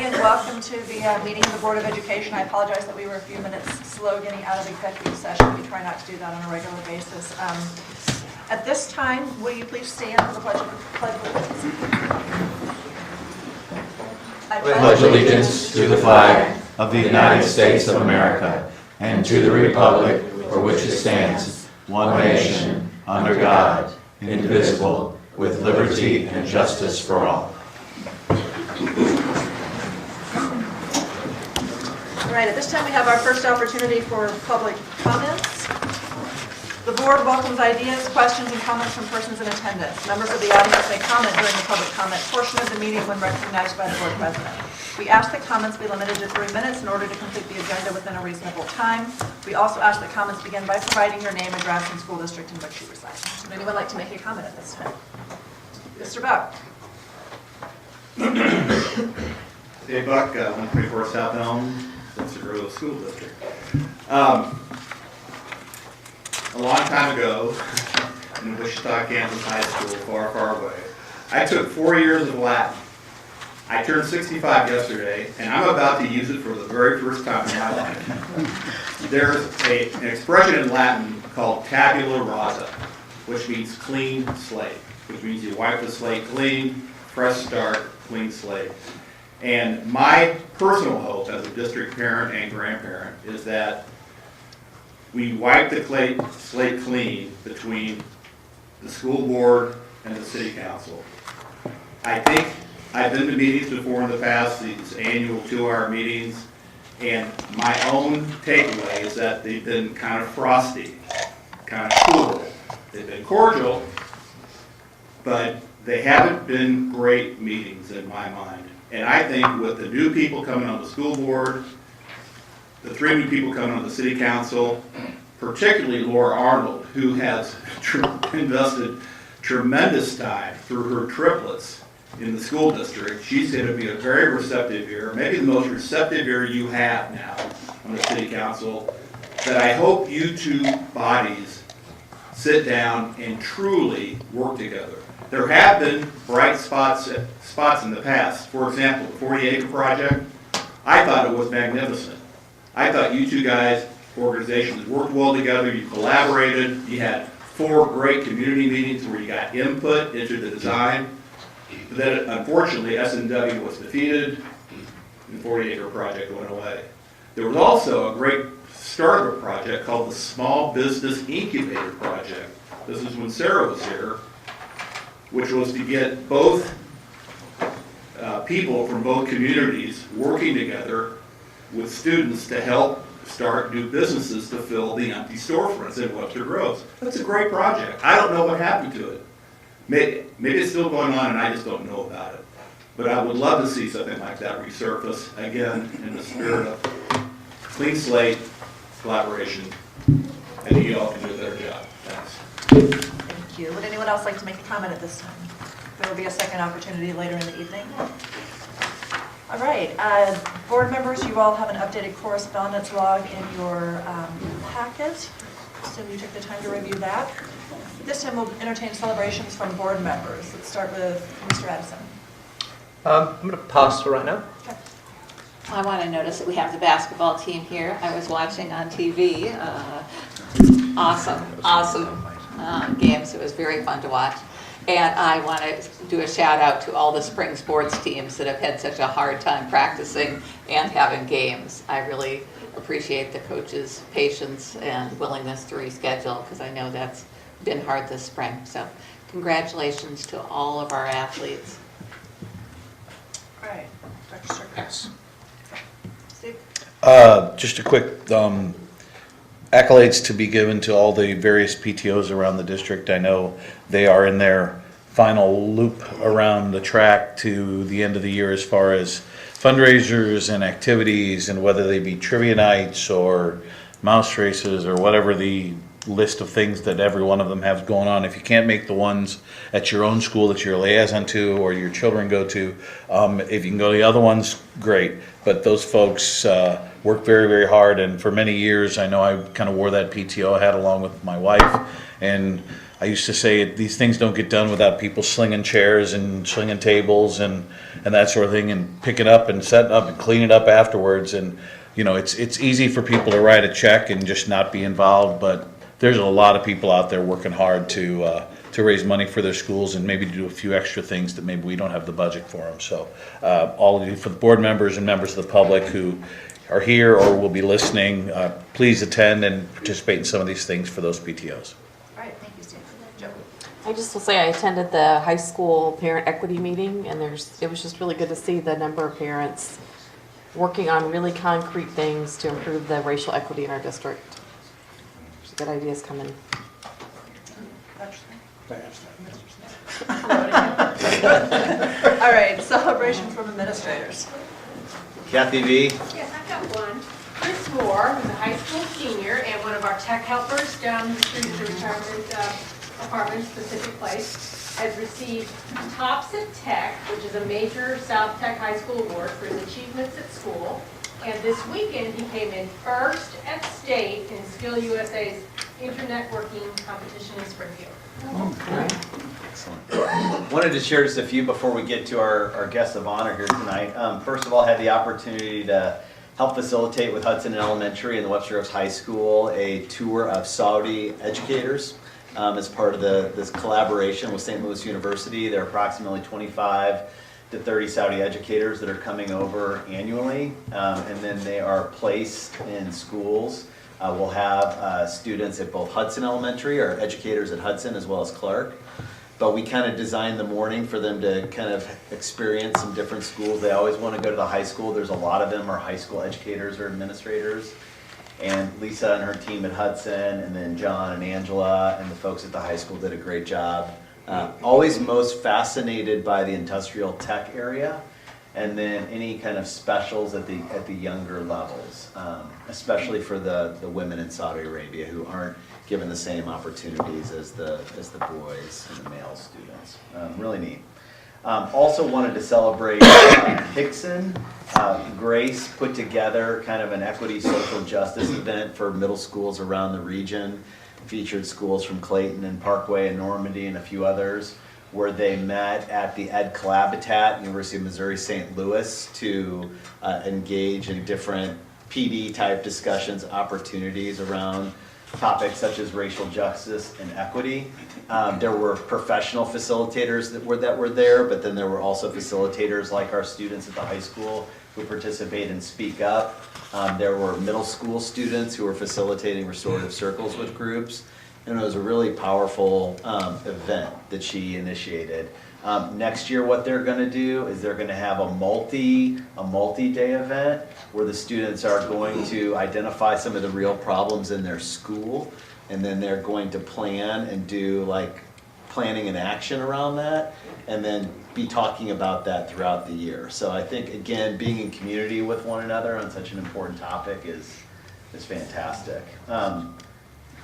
And welcome to the meeting of the Board of Education. I apologize that we were a few minutes slow getting out of executive session. We try not to do that on a regular basis. At this time, will you please stand for the pledge of allegiance? I pledge allegiance to the flag of the United States of America and to the republic for which it stands, one nation, under God, indivisible, with liberty and justice for all. All right, at this time we have our first opportunity for public comments. The board welcomes ideas, questions, and comments from persons in attendance. Members of the audience may comment during the public comment portion of the meeting when recognized by the board president. We ask that comments be limited to 3 minutes in order to complete the agenda within a reasonable time. We also ask that comments begin by providing your name, address, and school district in which you reside. Would anyone like to make a comment at this time? Mr. Buck. Dave Buck, 124 South Elm, Spencer Grove School District. A long time ago, in Wichita, Kansas High School, far, far away, I took 4 years of Latin. I turned 65 yesterday, and I'm about to use it for the very first time in my life. There's an expression in Latin called tabula rasa, which means clean slate, which means you wipe the slate clean, fresh start, clean slate. And my personal hope as a district parent and grandparent is that we wipe the slate clean between the school board and the city council. I think I've been to meetings before in the past, these annual 2-hour meetings, and my own takeaway is that they've been kind of frosty, kind of cool. They've been cordial, but they haven't been great meetings in my mind. And I think with the new people coming on the school board, the 3 new people coming on the city council, particularly Laura Arnold, who has invested tremendous time through her triplets in the school district, she's going to be a very receptive year, maybe the most receptive year you have now on the city council, that I hope you two bodies sit down and truly work together. There have been bright spots in the past. For example, the 40-acre project, I thought it was magnificent. I thought you two guys, organizations, worked well together, you collaborated, you had 4 great community meetings where you got input into the design. But then, unfortunately, S&W was defeated, and the 40-acre project went away. There was also a great start of a project called the Small Business Incubator Project. This is when Sarah was here, which was to get both people from both communities working together with students to help start new businesses to fill the empty storefronts in Webster Groves. That's a great project. I don't know what happened to it. Maybe it's still going on and I just don't know about it. But I would love to see something like that resurface again in the spirit of clean slate, collaboration. I think you all can do a better job. Thanks. Thank you. Would anyone else like to make a comment at this time? There will be a second opportunity later in the evening. All right, board members, you all have an updated correspondence log in your packet, so you took the time to review that. This time we'll entertain celebrations from board members. Let's start with Mr. Addison. I'm going to pass for right now. Okay. I want to notice that we have the basketball team here. I was watching on TV. Awesome games. It was very fun to watch. And I want to do a shout out to all the spring sports teams that have had such a hard time practicing and having games. I really appreciate the coaches' patience and willingness to reschedule because I know that's been hard this spring. So congratulations to all of our athletes. All right, Dr. Strickland. Yes. Steve? Just a quick accolades to be given to all the various PTOs around the district. I know they are in their final loop around the track to the end of the year as far as fundraisers and activities, and whether they be trivia nights or mouse races or whatever the list of things that every one of them has going on. If you can't make the ones at your own school that you're a liaison to or your children go to, if you can go to the other ones, great. But those folks work very, very hard, and for many years I know I kind of wore that PTO hat along with my wife, and I used to say these things don't get done without people slinging chairs and slinging tables and that sort of thing, and pick it up and set it up and clean it up afterwards. And it's easy for people to write a check and just not be involved, but there's a lot of people out there working hard to raise money for their schools and maybe do a few extra things that maybe we don't have the budget for them. So all of you, for the board members and members of the public who are here or will be listening, please attend and participate in some of these things for those PTOs. All right, thank you, Steve. Joe? I just will say I attended the high school parent equity meeting, and it was just really good to see the number of parents working on really concrete things to improve the racial equity in our district. There's good ideas coming. All right, celebration from administrators. Kathy V. Yes, I've got one. Chris Moore, who's a high school senior and one of our tech helpers down the street at the retirement apartment, Pacific Place, has received Tops at Tech, which is a major South Tech High School award for his achievements at school. And this weekend, he came in first at state in Skill USA's internet working competition in Springfield. Excellent. Wanted to share just a few before we get to our guest of honor here tonight. First of all, I had the opportunity to help facilitate with Hudson Elementary and the Webster Groves High School a tour of Saudi educators as part of this collaboration with St. Louis University. There are approximately 25 to 30 Saudi educators that are coming over annually, and then they are placed in schools. We'll have students at both Hudson Elementary, or educators at Hudson as well as Clark. But we kind of designed the morning for them to kind of experience some different schools. They always want to go to the high school. There's a lot of them are high school educators or administrators. And Lisa and her team at Hudson, and then John and Angela and the folks at the high school did a great job. Always most fascinated by the industrial tech area, and then any kind of specials at the younger levels, especially for the women in Saudi Arabia who aren't given the same opportunities as the boys and the male students. Really neat. Also wanted to celebrate Hickson. Grace put together kind of an equity social justice event for middle schools around the region. Featured schools from Clayton and Parkway and Normandy and a few others, where they met at the Ed Collabitat, University of Missouri St. Louis, to engage in different PD type discussions, opportunities around topics such as racial justice and equity. There were professional facilitators that were there, but then there were also facilitators like our students at the high school who participate and speak up. There were middle school students who were facilitating restorative circles with groups, and it was a really powerful event that she initiated. Next year, what they're going to do is they're going to have a multi-day event where the students are going to identify some of the real problems in their school, and then they're going to plan and do like planning and action around that, and then be talking about that throughout the year. So I think, again, being in community with one another on such an important topic is fantastic.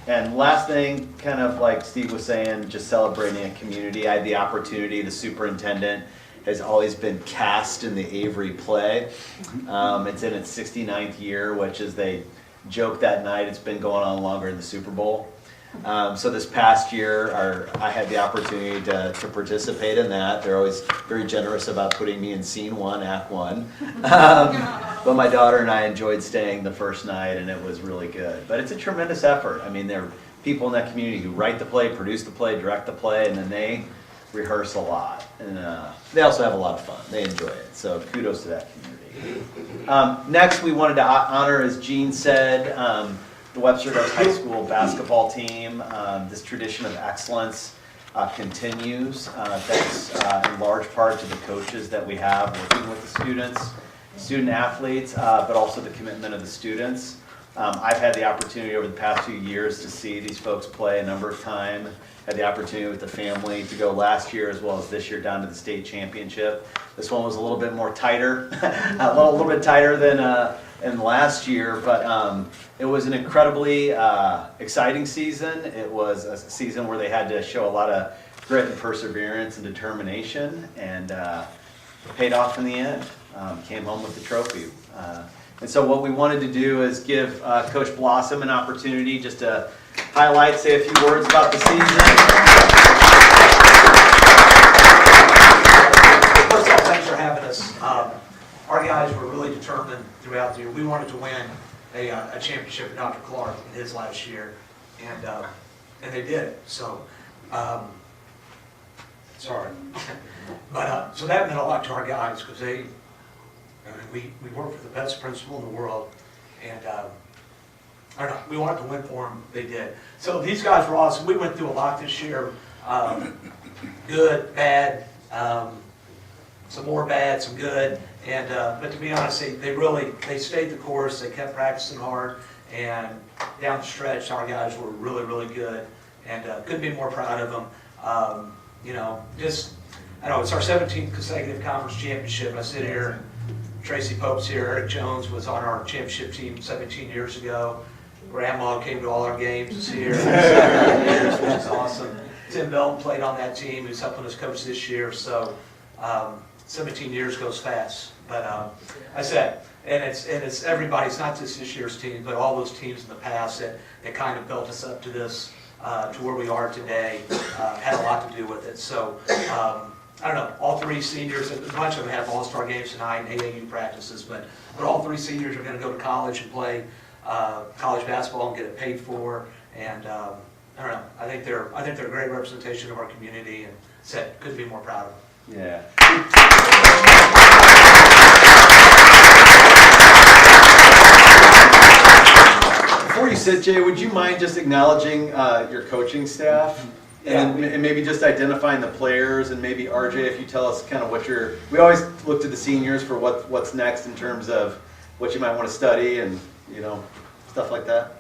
And last thing, kind of like Steve was saying, just celebrating a community. I had the opportunity, the superintendent has always been cast in the Avery play. It's in its 69th year, which is, they joked that night, it's been going on longer than the Super Bowl. So this past year, I had the opportunity to participate in that. They're always very generous about putting me in scene 1, act 1. But my daughter and I enjoyed staying the first night, and it was really good. But it's a tremendous effort. I mean, there are people in that community who write the play, produce the play, direct the play, and then they rehearse a lot. And they also have a lot of fun. They enjoy it. So kudos to that community. Next, we wanted to honor, as Jean said, the Webster Groves High School basketball team. This tradition of excellence continues, thanks in large part to the coaches that we have working with the student athletes, but also the commitment of the students. I've had the opportunity over the past few years to see these folks play a number of times. Had the opportunity with the family to go last year as well as this year down to the state championship. This one was a little bit more tighter, a little bit tighter than in last year, but it was an incredibly exciting season. It was a season where they had to show a lot of grit and perseverance and determination, and paid off in the end. Came home with the trophy. And so what we wanted to do is give Coach Blossom an opportunity just to highlight, say a few words about the season. First of all, thanks for having us. Our guys were really determined throughout the year. We wanted to win a championship with Dr. Clark in his last year, and they did it. So, sorry. But so that meant a lot to our guys because we worked for the best principal in the world, and I don't know, we wanted to win for them. They did. So these guys were awesome. We went through a lot this year. Good, bad. Some more bad, some good, and but to be honest, they stayed the course. They kept practicing hard, and down the stretch, our guys were really good, and couldn't be more proud of them. I know it's our 17th consecutive conference championship. I sit here, Tracy Pope's here, Eric Jones was on our championship team 17 years ago. Grandma came to all our games, is here, 17 years, which is awesome. Tim Belton played on that team, who's helping us coach this year, so. 17 years goes fast, but I said, and it's everybody. It's not just this year's team, but all those teams in the past that kind of built us up to this, to where we are today, had a lot to do with it. So I don't know. All three seniors, a bunch of them have all-star games tonight and AAU practices, but all three seniors are going to go to college and play college basketball and get it paid for. And I don't know. I think they're a great representation of our community, and said couldn't be more proud of them. Yeah. Before you sit, Jay, would you mind just acknowledging your coaching staff? And maybe just identifying the players, and maybe RJ, if you tell us kind of we always look to the seniors for what's next in terms of what you might want to study and, stuff like that.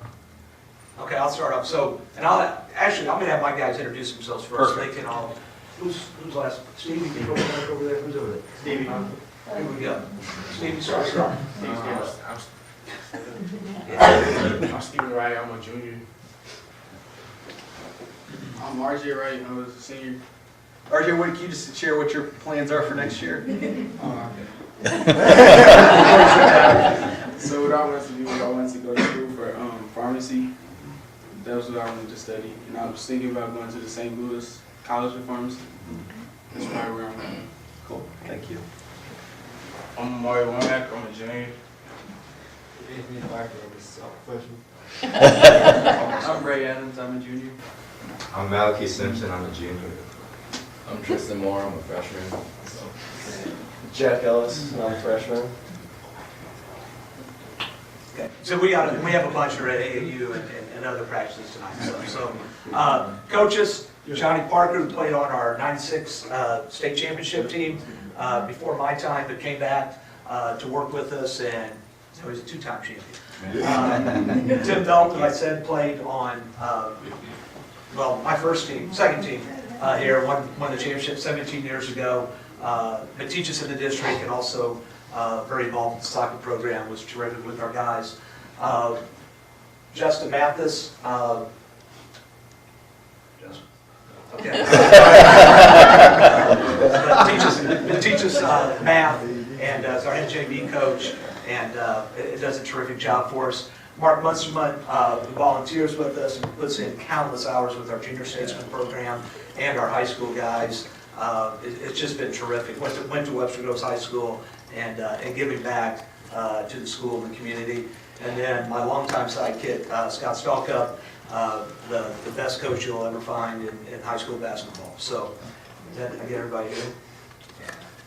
Okay, I'll start off. So, and I'm going to have my guys introduce themselves first. Perfect. They can all. Who's last? Stevie, can you go back over there? Who's over there? Stevie. Here we go. Stevie, start. I'm Stephen Wright. I'm a junior. I'm RJ Wright. I was a senior. RJ, can you just share what your plans are for next year? So what I wanted to do was I wanted to go to school for pharmacy. That was what I wanted to study. And I was thinking about going to the St. Louis College of Pharmacy. That's probably where I'm going. Cool. Thank you. I'm Mario Womack. I'm a junior. I'm Ray Adams. I'm a junior. I'm Malachi Simpson. I'm a junior. I'm Tristan Moore. I'm a freshman. Jack Ellis. I'm a freshman. Okay. So we have a bunch are at AAU and other practices tonight. So coaches, Johnny Parker, who played on our '96 state championship team before my time, but came back to work with us, and so he's a two-time champion. Tim Belton, I said, played on my second team here, won the championship 17 years ago. But teaches in the district and also very involved in the soccer program, was terrific with our guys. Justin Mathis. Okay. teaches math and is our head JV coach, and it does a terrific job for us. Mark Munsterman, who volunteers with us and puts in countless hours with our junior statesman program and our high school guys. It's just been terrific. Went to Webster Groves High School and giving back to the school and the community. And then my longtime sidekick, Scott Stalkup, the best coach you'll ever find in high school basketball. So, I get everybody here?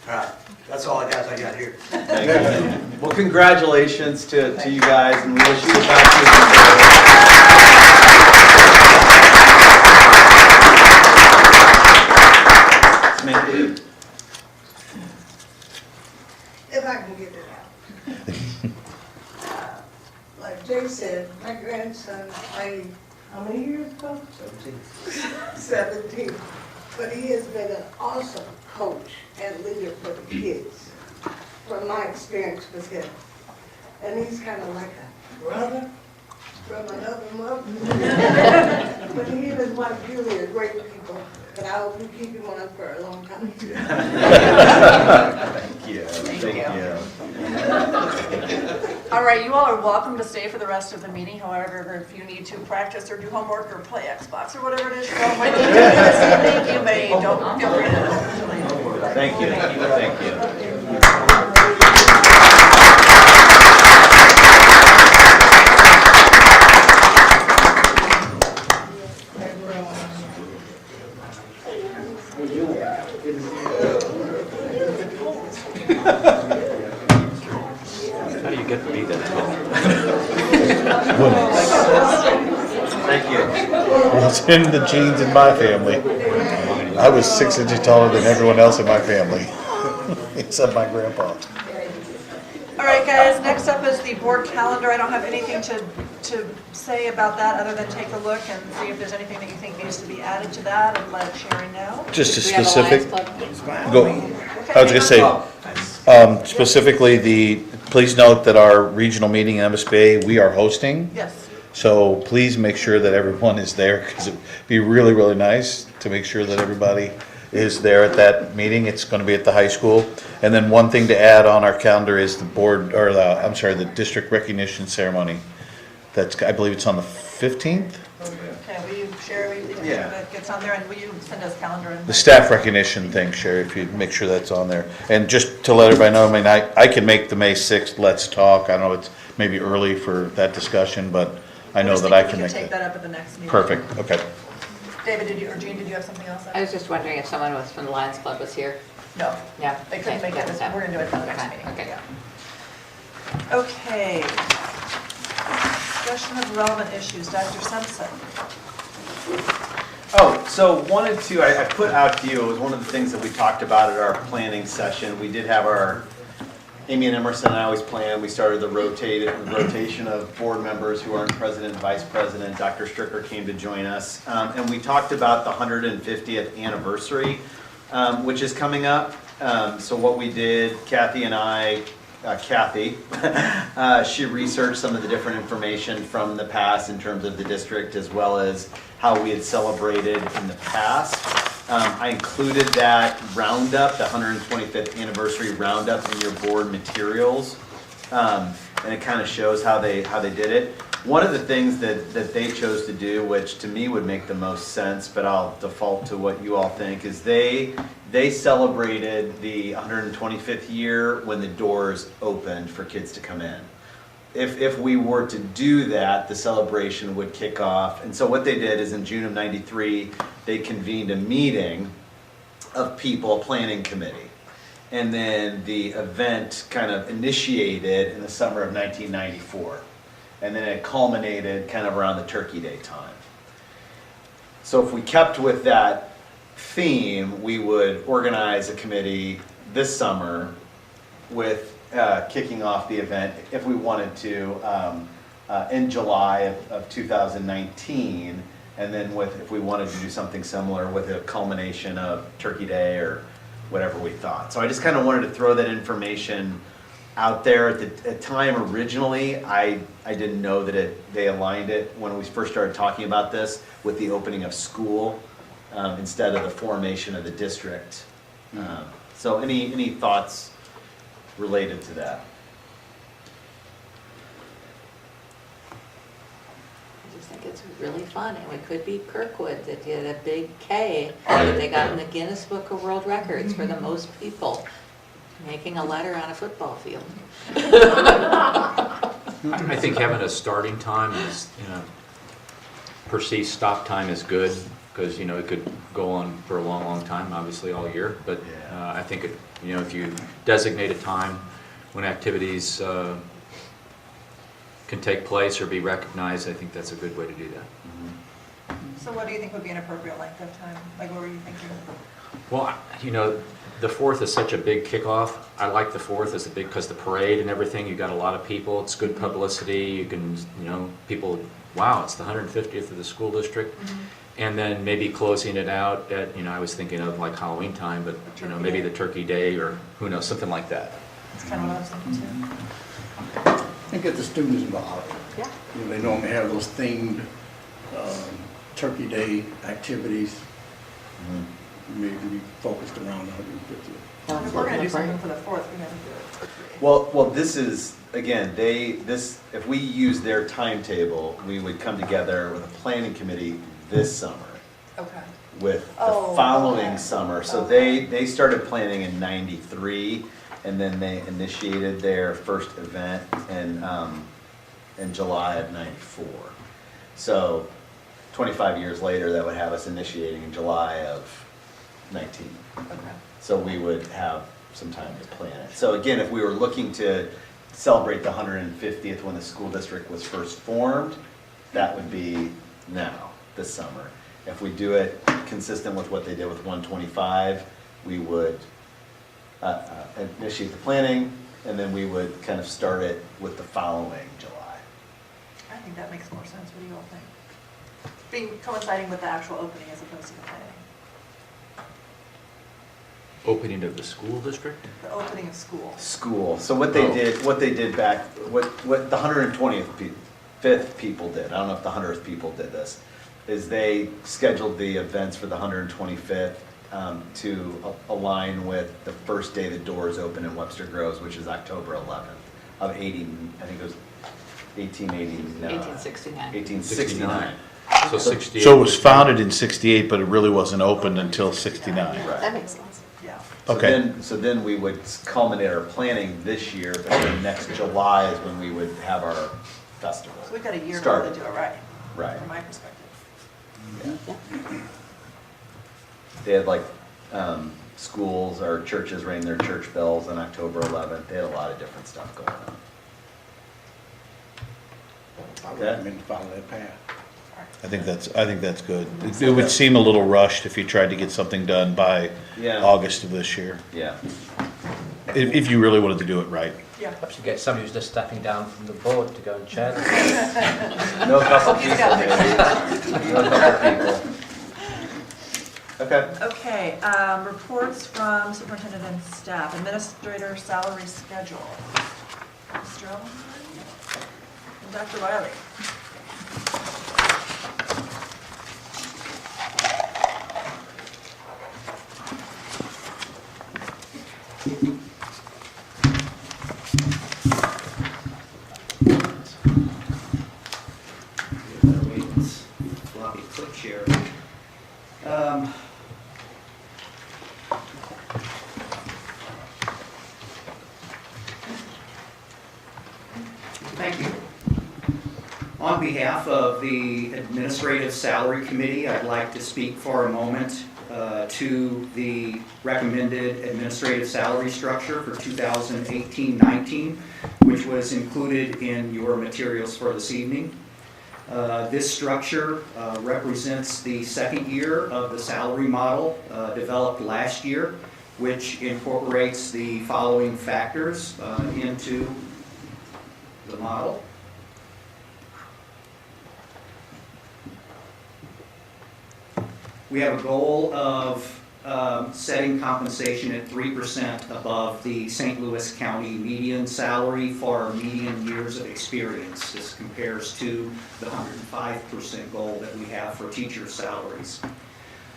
All right, that's all I got here. Thank you. Well, congratulations to you guys, and we wish you the best. If I can get it out. Like Jay said, my grandson played, how many years ago? 17. But he has been an awesome coach and leader for the kids, from my experience with him. And he's kind of like a brother from another mother. But he and his wife Julie are great people, but I hope you keep him on for a long time. Thank you. Thank you. All right, you all are welcome to stay for the rest of the meeting. However, if you need to practice or do homework or play Xbox or whatever it is you're all waiting to do this evening, you may, don't feel free to. Thank you, thank you. How do you get to be that tall? Thank you. It's in the genes in my family. I was 6 inches taller than everyone else in my family, except my grandpa. All right, guys, next up is the board calendar. I don't have anything to say about that other than take a look and see if there's anything that you think needs to be added to that and let Sherry know. Just a Do we have a specific, Lions Club? go, I was gonna say, specifically please note that our regional meeting in MSBA, we are hosting. Yes. So please make sure that everyone is there, because it'd be really, really nice to make sure that everybody is there at that meeting. It's gonna be at the high school. And then one thing to add on our calendar is the board, or the district recognition ceremony. That's, I believe it's on the 15th? Okay, will you, Sherry, will you make sure Yeah. that gets on there, and will you send us calendar? The staff recognition thing, Sherry, if you make sure that's on there. And just to let everybody know, I mean, I can make the May 6th Let's Talk. I know it's maybe early for that discussion, but I know that I can make We can take that. that up at the next meeting. Perfect, okay. David, or Jean, did you have something else? I was just wondering if someone was from the Lions Club was here. No, No? they couldn't make it, we're gonna do it at the next Okay, meeting. okay. Yeah. Okay. Discussion of relevant issues, Dr. Simpson. Oh, so I put out to you, it was one of the things that we talked about at our planning session. We did have Amy and Emerson and I always planned, we started the rotation of board members who aren't president and vice president. Dr. Stricker came to join us. And we talked about the 150th anniversary, which is coming up. So what we did, Kathy and I, she researched some of the different information from the past in terms of the district, as well as how we had celebrated in the past. I included that roundup, the 125th anniversary roundup, in your board materials. And it kind of shows how they did it. One of the things that they chose to do, which to me would make the most sense, but I'll default to what you all think, is they celebrated the 125th year when the doors opened for kids to come in. If we were to do that, the celebration would kick off. And so what they did is in June of '93, they convened a meeting of people, a planning committee. And then the event kind of initiated in the summer of 1994. And then it culminated kind of around the Turkey Day time. So if we kept with that theme, we would organize a committee this summer with kicking off the event, if we wanted to, in July of 2019, and then if we wanted to do something similar with a culmination of Turkey Day or whatever we thought. So I just kind of wanted to throw that information out there. At the time originally, I didn't know that they aligned it when we first started talking about this with the opening of school instead of the formation of the district. So any thoughts related to that? I just think it's really fun, and we could beat Kirkwood that did a big K. They got in the Guinness Book of World Records for the most people making a letter on a football field. I think having a starting time is, perceived stop time is good, because, it could go on for a long, long time, obviously all year. But I think, if you designate a time when activities can take place or be recognized, I think that's a good way to do that. So what do you think would be an appropriate length of time? Like, what were you thinking? Well, the 4th is such a big kickoff. I like the 4th as because the parade and everything, you got a lot of people, it's good publicity, you can, people, wow, it's the 150th of the school district. Mm-hmm. And then maybe closing it out at, I was thinking of like Halloween time, but, maybe the Turkey Day or who knows, something like that. That's kind of what I was thinking too. And get the students involved. Yeah. They normally have those themed Turkey Day activities. maybe we focused around 150. If we're gonna do something for the 4th, we never do it. Well, this is, again, if we use their timetable, we would come together with a planning committee this summer Okay. with Oh, the following okay. summer. So Okay. they started planning in '93, and then they initiated their first event in July of '94. So 25 years later, that would have us initiating in July of 19. Okay. So we would have some time to plan it. So again, if we were looking to celebrate the 150th when the school district was first formed, that would be now, this summer. If we do it consistent with what they did with 125, we would initiate the planning, and then we would kind of start it with the following July. I think that makes more sense. What do you all think? Being coinciding with the actual opening as opposed to the planning. Opening of the school district? The opening of school. School. So what they did back, what the 125th people did, I don't know if the 100th people did this, is they scheduled the events for the 125th to align with the first day the doors open in Webster Groves, which is October 11th of 80, I think it was 1889. 1869. 1869. So 68. So it was founded in 68, but it really wasn't opened until 69. Right. That makes sense. Yeah. Okay. So then we would culminate our planning this year, but then next July is when we would have our festival. So we've got a year to Started. really do it right. Right. From my perspective. Yeah. They had like schools or churches ring their church bells on October 11th. They had a lot of different stuff going on. I Okay. recommend to follow that path. I think that's good. It would seem a little rushed if you tried to get something done by Yeah. August of this year, Yeah. if you really wanted to do it right. Yeah. Perhaps you get somebody who's just stepping down from the board to go and chair them. No couple He's people, got maybe. No couple people. Okay. Okay, reports from superintendent and staff, administrator salary schedule. Mr. Ellen? And Dr. Wiley. Floppy click share. Thank you. On behalf of the Administrative Salary Committee, I'd like to speak for a moment to the recommended administrative salary structure for 2018-19, which was included in your materials for this evening. This structure represents the second year of the salary model developed last year, which incorporates the following factors into the model. We have a goal of setting compensation at 3% above the St. Louis County median salary for median years of experience. This compares to the 105% goal that we have for teacher salaries.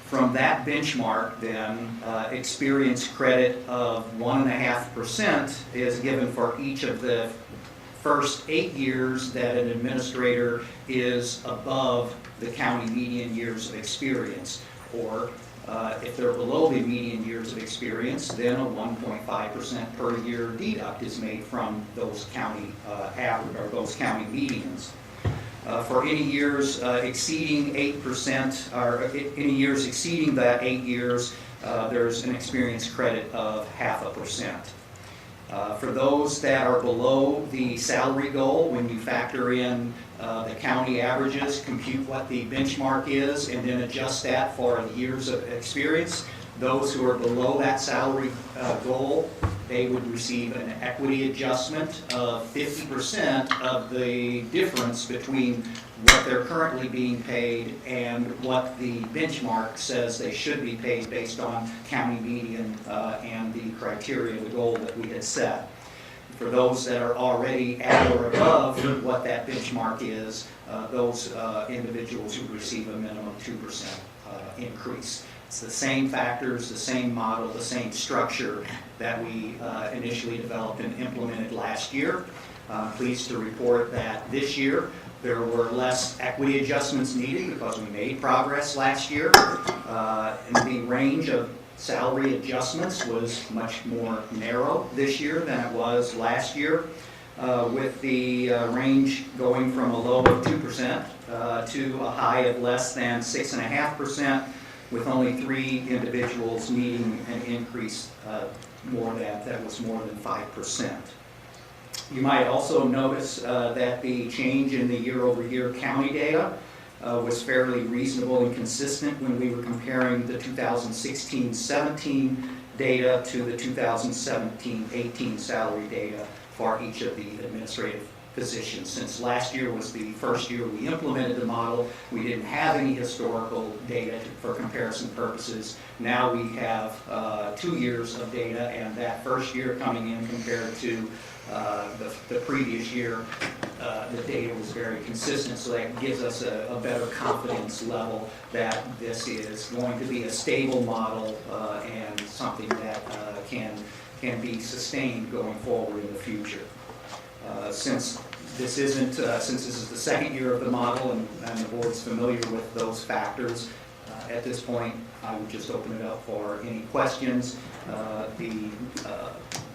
From that benchmark, then, experience credit of 1.5% is given for each of the first 8 years that an administrator is above the county median years of experience. Or if they're below the median years of experience, then a 1.5% per year deduct is made from those county average or those county medians. For any years exceeding 8%, or any years exceeding that 8 years, there's an experience credit of 0.5%. For those that are below the salary goal, when you factor in the county averages, compute what the benchmark is, and then adjust that for the years of experience, those who are below that salary goal, they would receive an equity adjustment of 50% of the difference between what they're currently being paid and what the benchmark says they should be paid based on county median and the criteria, the goal that we had set. For those that are already at or above what that benchmark is, those individuals would receive a minimum 2% increase. It's the same factors, the same model, the same structure that we initially developed and implemented last year. Pleased to report that this year there were less equity adjustments needed because we made progress last year. And the range of salary adjustments was much more narrow this year than it was last year, with the range going from a low of 2% to a high of less than 6.5%, with only 3 individuals needing an increase that was more than 5%. You might also notice that the change in the year-over-year county data was fairly reasonable and consistent when we were comparing the 2016-17 data to the 2017-18 salary data for each of the administrative positions. Since last year was the first year we implemented the model, we didn't have any historical data for comparison purposes. Now we have 2 years of data, and that first year coming in compared to the previous year, the data was very consistent, so that gives us a better confidence level that this is going to be a stable model and something that can be sustained going forward in the future. Since this is the second year of the model and the board's familiar with those factors, at this point I would just open it up for any questions.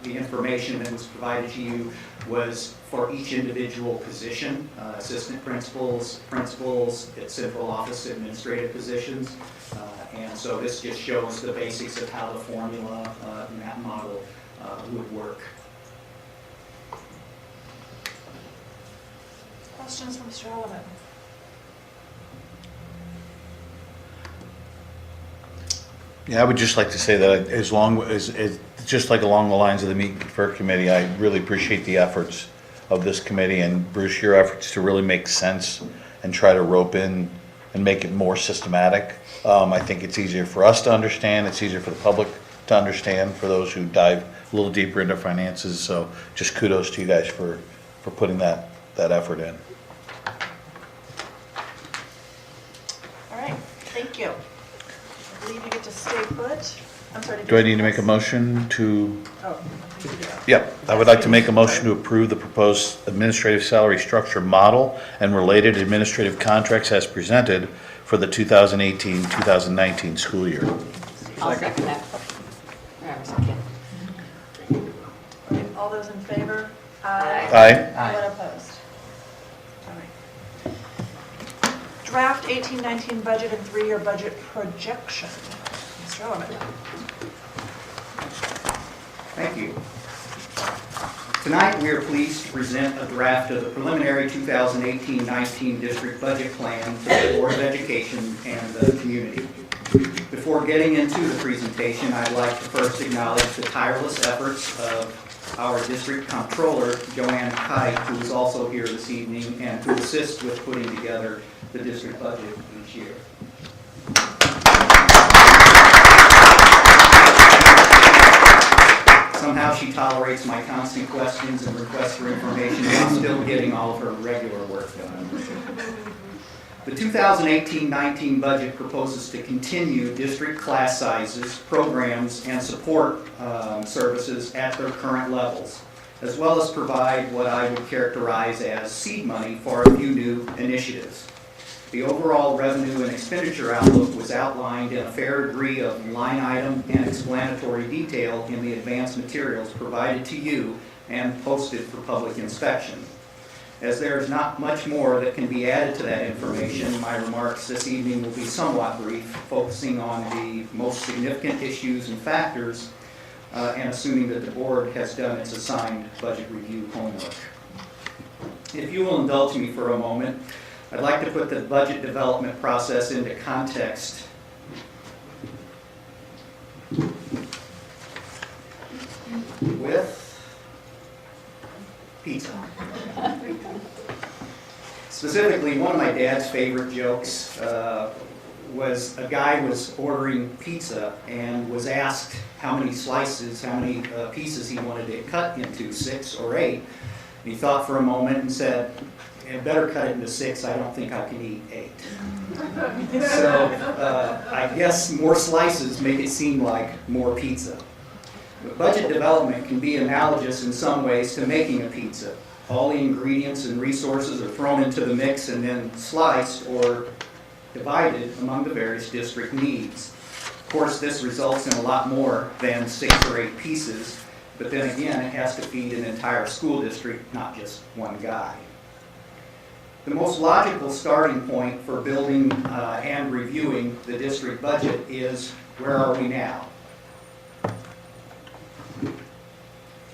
The information that was provided to you was for each individual position, assistant principals, at central office administrative positions, and so this just shows the basics of how the formula in that model would work. Questions from Mr. Elliman? Yeah, I would just like to say that as long as, just like along the lines of the Meat and Confer Committee, I really appreciate the efforts of this committee and Bruce, your efforts to really make sense and try to rope in and make it more systematic. I think it's easier for us to understand, it's easier for the public to understand, for those who dive a little deeper into finances, so just kudos to you guys for putting that effort in. All right, thank you. I believe you get to stay put. I'm sorry. Do I need to make a motion to? Oh, I think you do. Yep, I would like to make a motion to approve the proposed administrative salary structure model and related administrative contracts as presented for the 2018-2019 school year. I'll second that. Okay, all those in favor? Aye. Anyone opposed? All right. Draft 18-19 budget and 3-year budget projection. Mr. Elliman. Thank you. Tonight, we are pleased to present a draft of the preliminary 2018-19 district budget plan to the Board of Education and the community. Before getting into the presentation, I'd like to first acknowledge the tireless efforts of our district comptroller, Joanne Kite, who is also here this evening and who assists with putting together the district budget each year. Somehow she tolerates my constant questions and requests for information while still getting all of her regular work done. The 2018-19 budget proposes to continue district class sizes, programs, and support services at their current levels, as well as provide what I would characterize as seed money for a few new initiatives. The overall revenue and expenditure outlook was outlined in a fair degree of line item and explanatory detail in the advanced materials provided to you and posted for public inspection. As there is not much more that can be added to that information, my remarks this evening will be somewhat brief, focusing on the most significant issues and factors, and assuming that the board has done its assigned budget review homework. If you will indulge me for a moment, I'd like to put the budget development process into context. With pizza. Specifically, one of my dad's favorite jokes was a guy was ordering pizza and was asked how many slices, how many pieces he wanted it cut into, 6 or 8. And he thought for a moment and said, and better cut it into 6. I don't think I can eat 8. So I guess more slices make it seem like more pizza. But budget development can be analogous in some ways to making a pizza. All the ingredients and resources are thrown into the mix and then sliced or divided among the various district needs. Of course, this results in a lot more than 6 or 8 pieces, but then again, it has to feed an entire school district, not just one guy. The most logical starting point for building and reviewing the district budget is, where are we now?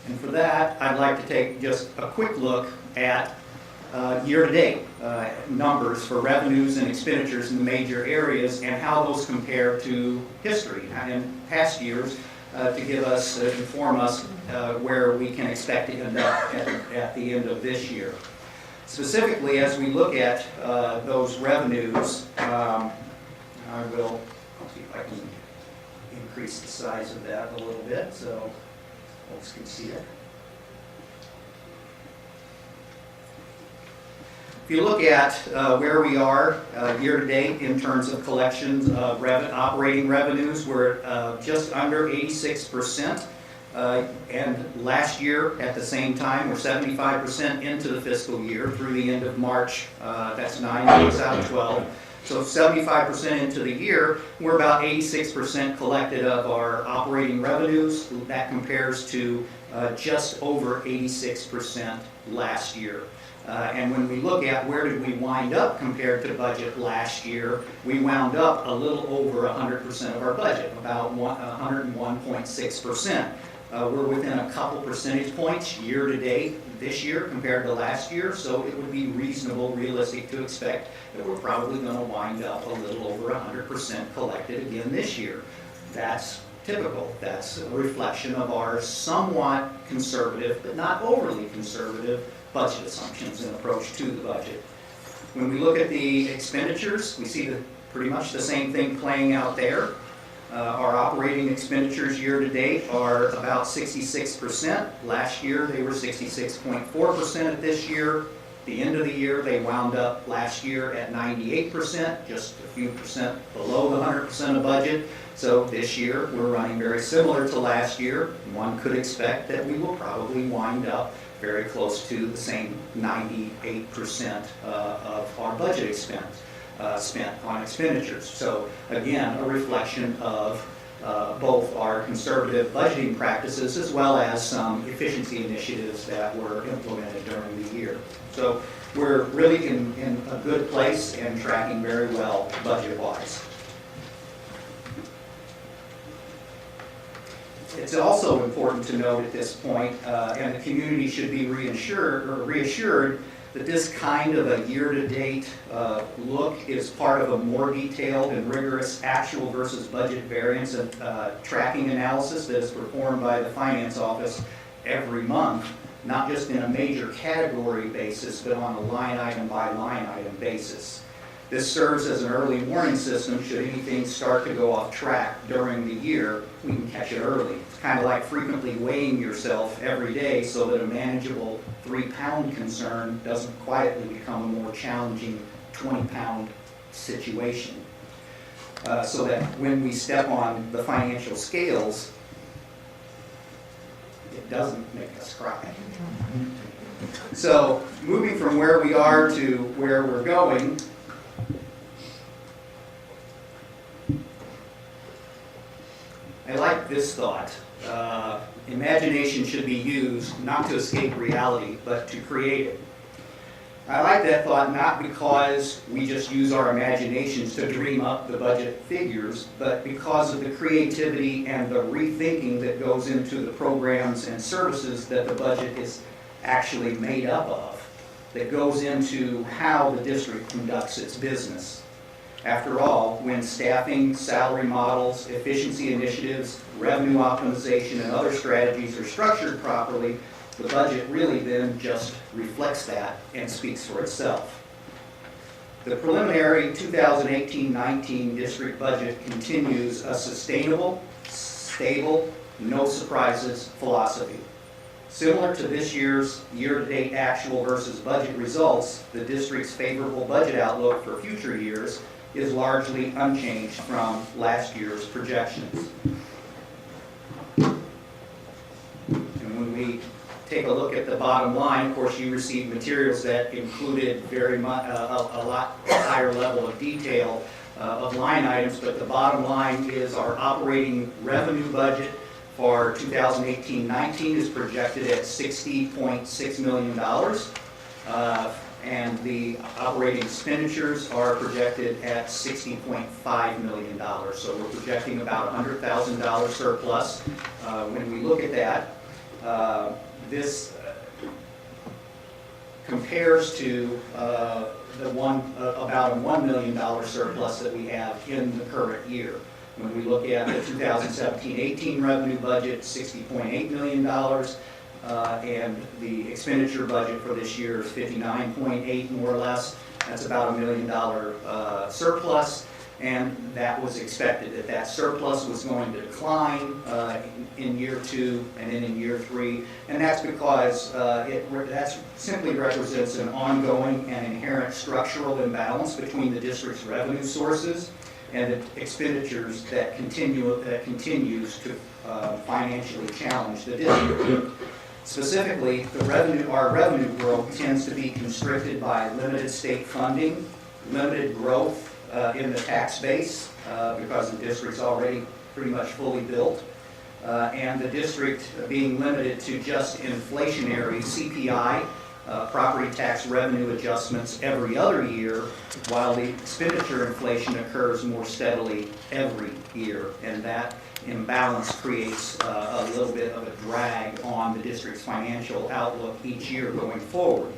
And for that, I'd like to take just a quick look at year-to-date numbers for revenues and expenditures in the major areas and how those compare to history and past years to give us, inform us where we can expect to end up at the end of this year. Specifically, as we look at those revenues, I will see if I can increase the size of that a little bit so folks can see it. If you look at where we are year-to-date in terms of collections of operating revenues, we're just under 86%. And last year, at the same time, we're 75% into the fiscal year through the end of March. That's 9 days out of 12. So 75% into the year, we're about 86% collected of our operating revenues. That compares to just over 86% last year. And when we look at where did we wind up compared to budget last year, we wound up a little over 100% of our budget, about 101.6%. We're within a couple percentage points year to date this year compared to last year, so it would be reasonable, realistic to expect that we're probably going to wind up a little over 100% collected again this year. That's typical. That's a reflection of our somewhat conservative, but not overly conservative, budget assumptions and approach to the budget. When we look at the expenditures, we see pretty much the same thing playing out there. Our operating expenditures year to date are about 66%. Last year they were 66.4% at this year. The end of the year they wound up last year at 98%, just a few percent below the 100% of budget. So this year we're running very similar to last year. One could expect that we will probably wind up very close to the same 98% of our budget expense spent on expenditures. So again, a reflection of both our conservative budgeting practices as well as some efficiency initiatives that were implemented during the year. So we're really in a good place and tracking very well budget-wise. It's also important to note at this point, and the community should be reassured that this kind of a year-to-date look is part of a more detailed and rigorous actual versus budget variance and tracking analysis that is performed by the Finance Office every month, not just in a major category basis, but on a line item by line item basis. This serves as an early warning system should anything start to go off track during the year, we can catch it early. It's kind of like frequently weighing yourself every day so that a manageable 3-pound concern doesn't quietly become a more challenging 20-pound situation. So that when we step on the financial scales, it doesn't make us cry. So moving from where we are to where we're going, I like this thought. Imagination should be used not to escape reality, but to create it. I like that thought not because we just use our imaginations to dream up the budget figures, but because of the creativity and the rethinking that goes into the programs and services that the budget is actually made up of, that goes into how the district conducts its business. After all, when staffing, salary models, efficiency initiatives, revenue optimization, and other strategies are structured properly, the budget really then just reflects that and speaks for itself. The preliminary 2018-19 district budget continues a sustainable, stable, no surprises philosophy. Similar to this year's year-to-date actual versus budget results, the district's favorable budget outlook for future years is largely unchanged from last year's projections. And when we take a look at the bottom line, of course, you received materials that included very much a lot higher level of detail of line items, but the bottom line is our operating revenue budget for 2018-19 is projected at $60.6 million. And the operating expenditures are projected at $60.5 million. So we're projecting about $100,000 surplus. When we look at that, this compares to about a $1 million surplus that we have in the current year. When we look at the 2017-18 revenue budget, $60.8 million, and the expenditure budget for this year is $59.8 more or less. That's about $1 million surplus, and that was expected that surplus was going to decline in year 2 and then in year 3, and that's because that simply represents an ongoing and inherent structural imbalance between the district's revenue sources and the expenditures that continues to financially challenge the district. Specifically, our revenue growth tends to be constricted by limited state funding, limited growth in the tax base because the district's already pretty much fully built, and the district being limited to just inflationary CPI, property tax revenue adjustments every other year, while the expenditure inflation occurs more steadily every year, and that imbalance creates a little bit of a drag on the district's financial outlook each year going forward.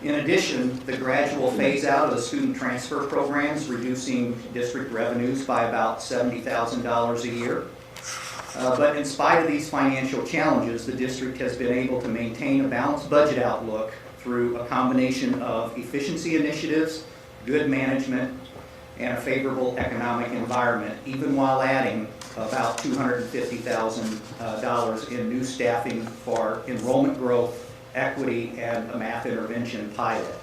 In addition, the gradual phase out of the student transfer programs, reducing district revenues by about $70,000 a year. But in spite of these financial challenges, the district has been able to maintain a balanced budget outlook through a combination of efficiency initiatives, good management, and a favorable economic environment, even while adding about $250,000 in new staffing for enrollment growth, equity, and a math intervention pilot.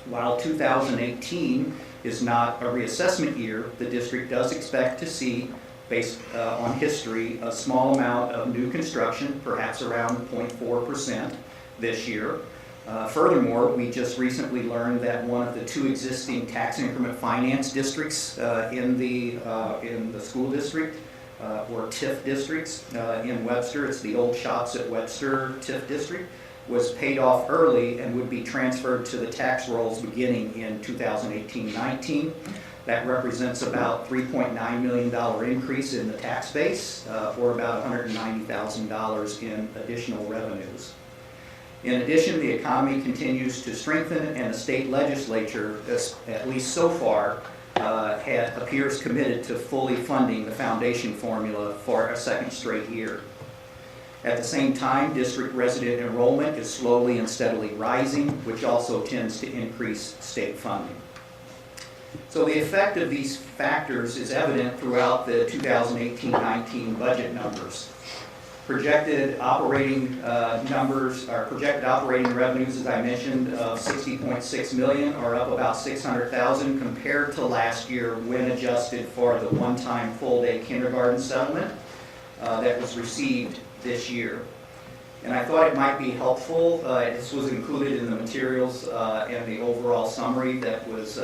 While 2018 is not a reassessment year, the district does expect to see, based on history, a small amount of new construction, perhaps around 0.4% this year. Furthermore, we just recently learned that one of the 2 existing tax increment finance districts in the school district, or TIF districts in Webster, it's the old shops at Webster TIF district, was paid off early and would be transferred to the tax rolls beginning in 2018-19. That represents about $3.9 million increase in the tax base, or about $190,000 in additional revenues. In addition, the economy continues to strengthen, and the state legislature, at least so far, appears committed to fully funding the foundation formula for a second straight year. At the same time, district resident enrollment is slowly and steadily rising, which also tends to increase state funding. So the effect of these factors is evident throughout the 2018-19 budget numbers. Projected operating projected operating revenues, as I mentioned, of $60.6 million are up about $600,000 compared to last year when adjusted for the one-time full-day kindergarten settlement that was received this year. And I thought it might be helpful, this was included in the materials and the overall summary that was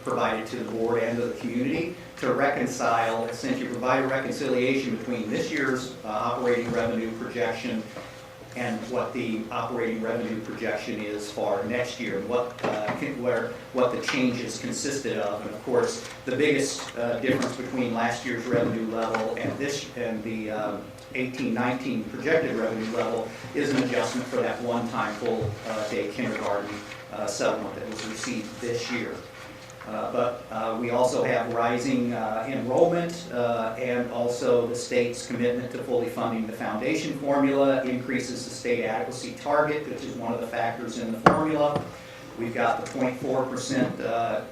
provided to the board and to the community, to reconcile, essentially provide a reconciliation between this year's operating revenue projection and what the operating revenue projection is for next year, and what the changes consisted of. And of course, the biggest difference between last year's revenue level and the 18-19 projected revenue level is an adjustment for that one-time full-day kindergarten settlement that was received this year. But we also have rising enrollment and also the state's commitment to fully funding the foundation formula increases the state adequacy target, which is one of the factors in the formula. We've got the 0.4%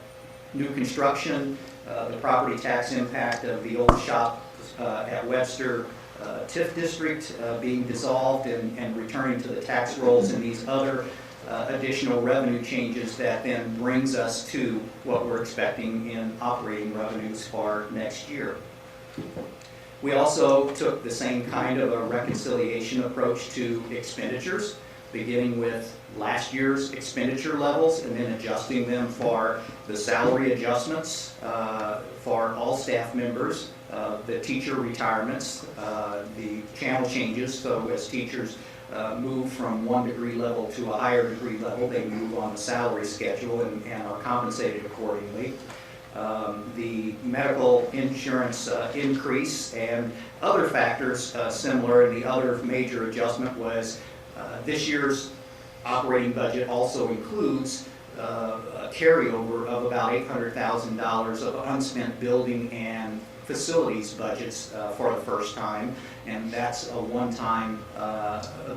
new construction, the property tax impact of the old shop at Webster TIF district being dissolved and returning to the tax rolls and these other additional revenue changes that then brings us to what we're expecting in operating revenues for next year. We also took the same kind of a reconciliation approach to expenditures, beginning with last year's expenditure levels and then adjusting them for the salary adjustments for all staff members, the teacher retirements, the channel changes. So as teachers move from one degree level to a higher degree level, they move on the salary schedule and are compensated accordingly. The medical insurance increase and other factors similar. And the other major adjustment was this year's operating budget also includes a carryover of about $800,000 of unspent building and facilities budgets for the first time, and that's a one-time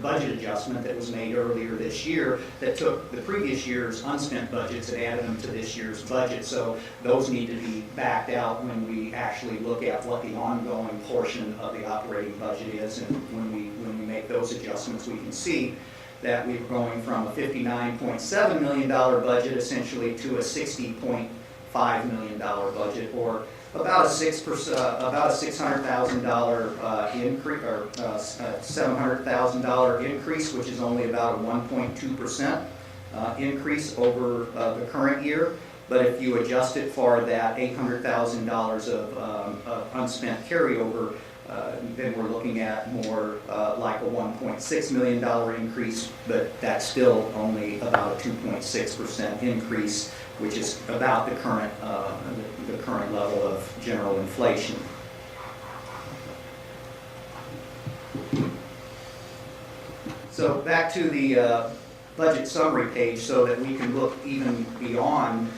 budget adjustment that was made earlier this year that took the previous year's unspent budgets and added them to this year's budget. So those need to be backed out when we actually look at what the ongoing portion of the operating budget is, and when we make those adjustments, we can see that we're going from a $59.7 million budget essentially to a $60.5 million budget, or about a $600,000 increase, or $700,000 increase, which is only about a 1.2% increase over the current year. But if you adjust it for that $800,000 of unspent carryover, then we're looking at more like a $1.6 million increase, but that's still only about a 2.6% increase, which is about the current level of general inflation. So back to the budget summary page, so that we can look even beyond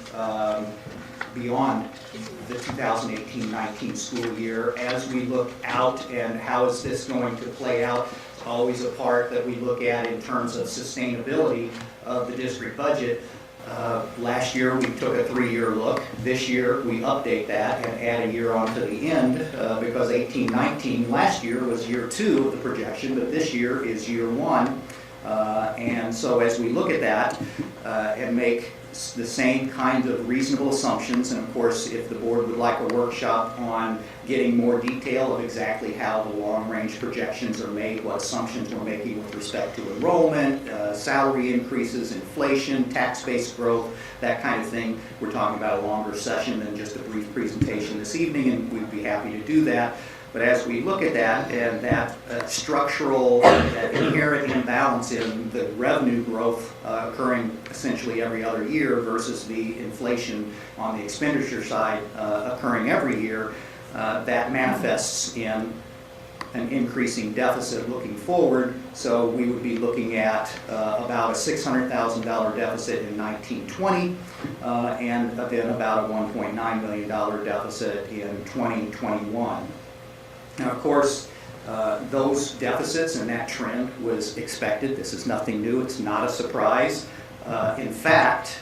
the 2018-19 school year. As we look out and how is this going to play out, it's always a part that we look at in terms of sustainability of the district budget. Last year we took a 3-year look. This year we update that and add a year on to the end because 18-19 last year was year 2 of the projection, but this year is year 1. And so as we look at that and make the same kinds of reasonable assumptions, and of course if the board would like a workshop on getting more detail of exactly how the long-range projections are made, what assumptions we're making with respect to enrollment, salary increases, inflation, tax-based growth, that kind of thing, we're talking about a longer session than just a brief presentation this evening, and we'd be happy to do that. But as we look at that and that structural, that inherent imbalance in the revenue growth occurring essentially every other year versus the inflation on the expenditure side occurring every year, that manifests in an increasing deficit looking forward. So we would be looking at about a $600,000 deficit in 1920 and then about a $1.9 million deficit in 2021. Now, of course, those deficits and that trend was expected. This is nothing new. It's not a surprise. In fact,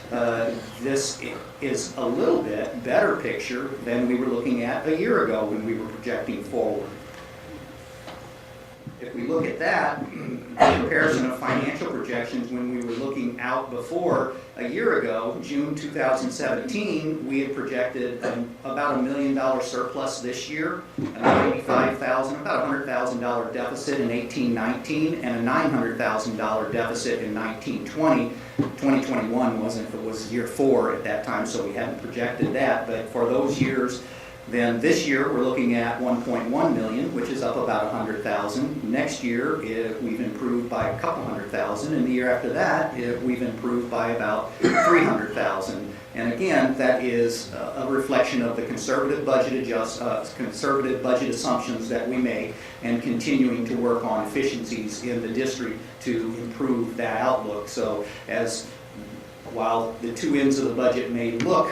this is a little bit better picture than we were looking at a year ago when we were projecting forward. If we look at that, the comparison of financial projections when we were looking out before a year ago, June 2017, we had projected about $1 million surplus this year, about $100,000 deficit in 18-19, and a $900,000 deficit in 19-20. 2021 was year 4 at that time, so we hadn't projected that. But for those years, then this year we're looking at $1.1 million, which is up about $100,000. Next year we've improved by a couple $100,000, and the year after that we've improved by about $300,000. And again, that is a reflection of the conservative budget assumptions that we make, and continuing to work on efficiencies in the district to improve that outlook. So while the two ends of the budget may look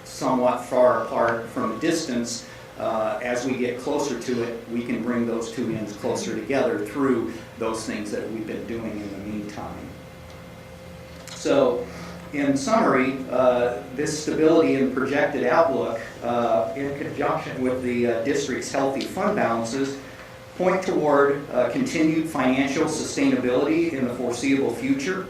somewhat far apart from a distance, as we get closer to it, we can bring those two ends closer together through those things that we've been doing in the meantime. So, in summary, this stability in projected outlook, in conjunction with the district's healthy fund balances, point toward continued financial sustainability in the foreseeable future.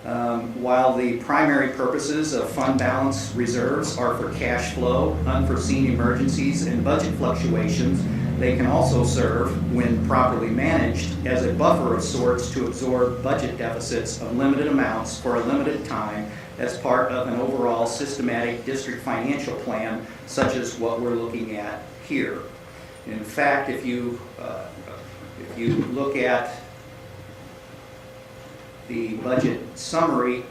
While the primary purposes of fund balance reserves are for cash flow, unforeseen emergencies, and budget fluctuations, they can also serve, when properly managed, as a buffer of sorts to absorb budget deficits of limited amounts for a limited time as part of an overall systematic district financial plan, such as what we're looking at here. In fact, if you look at the budget summary,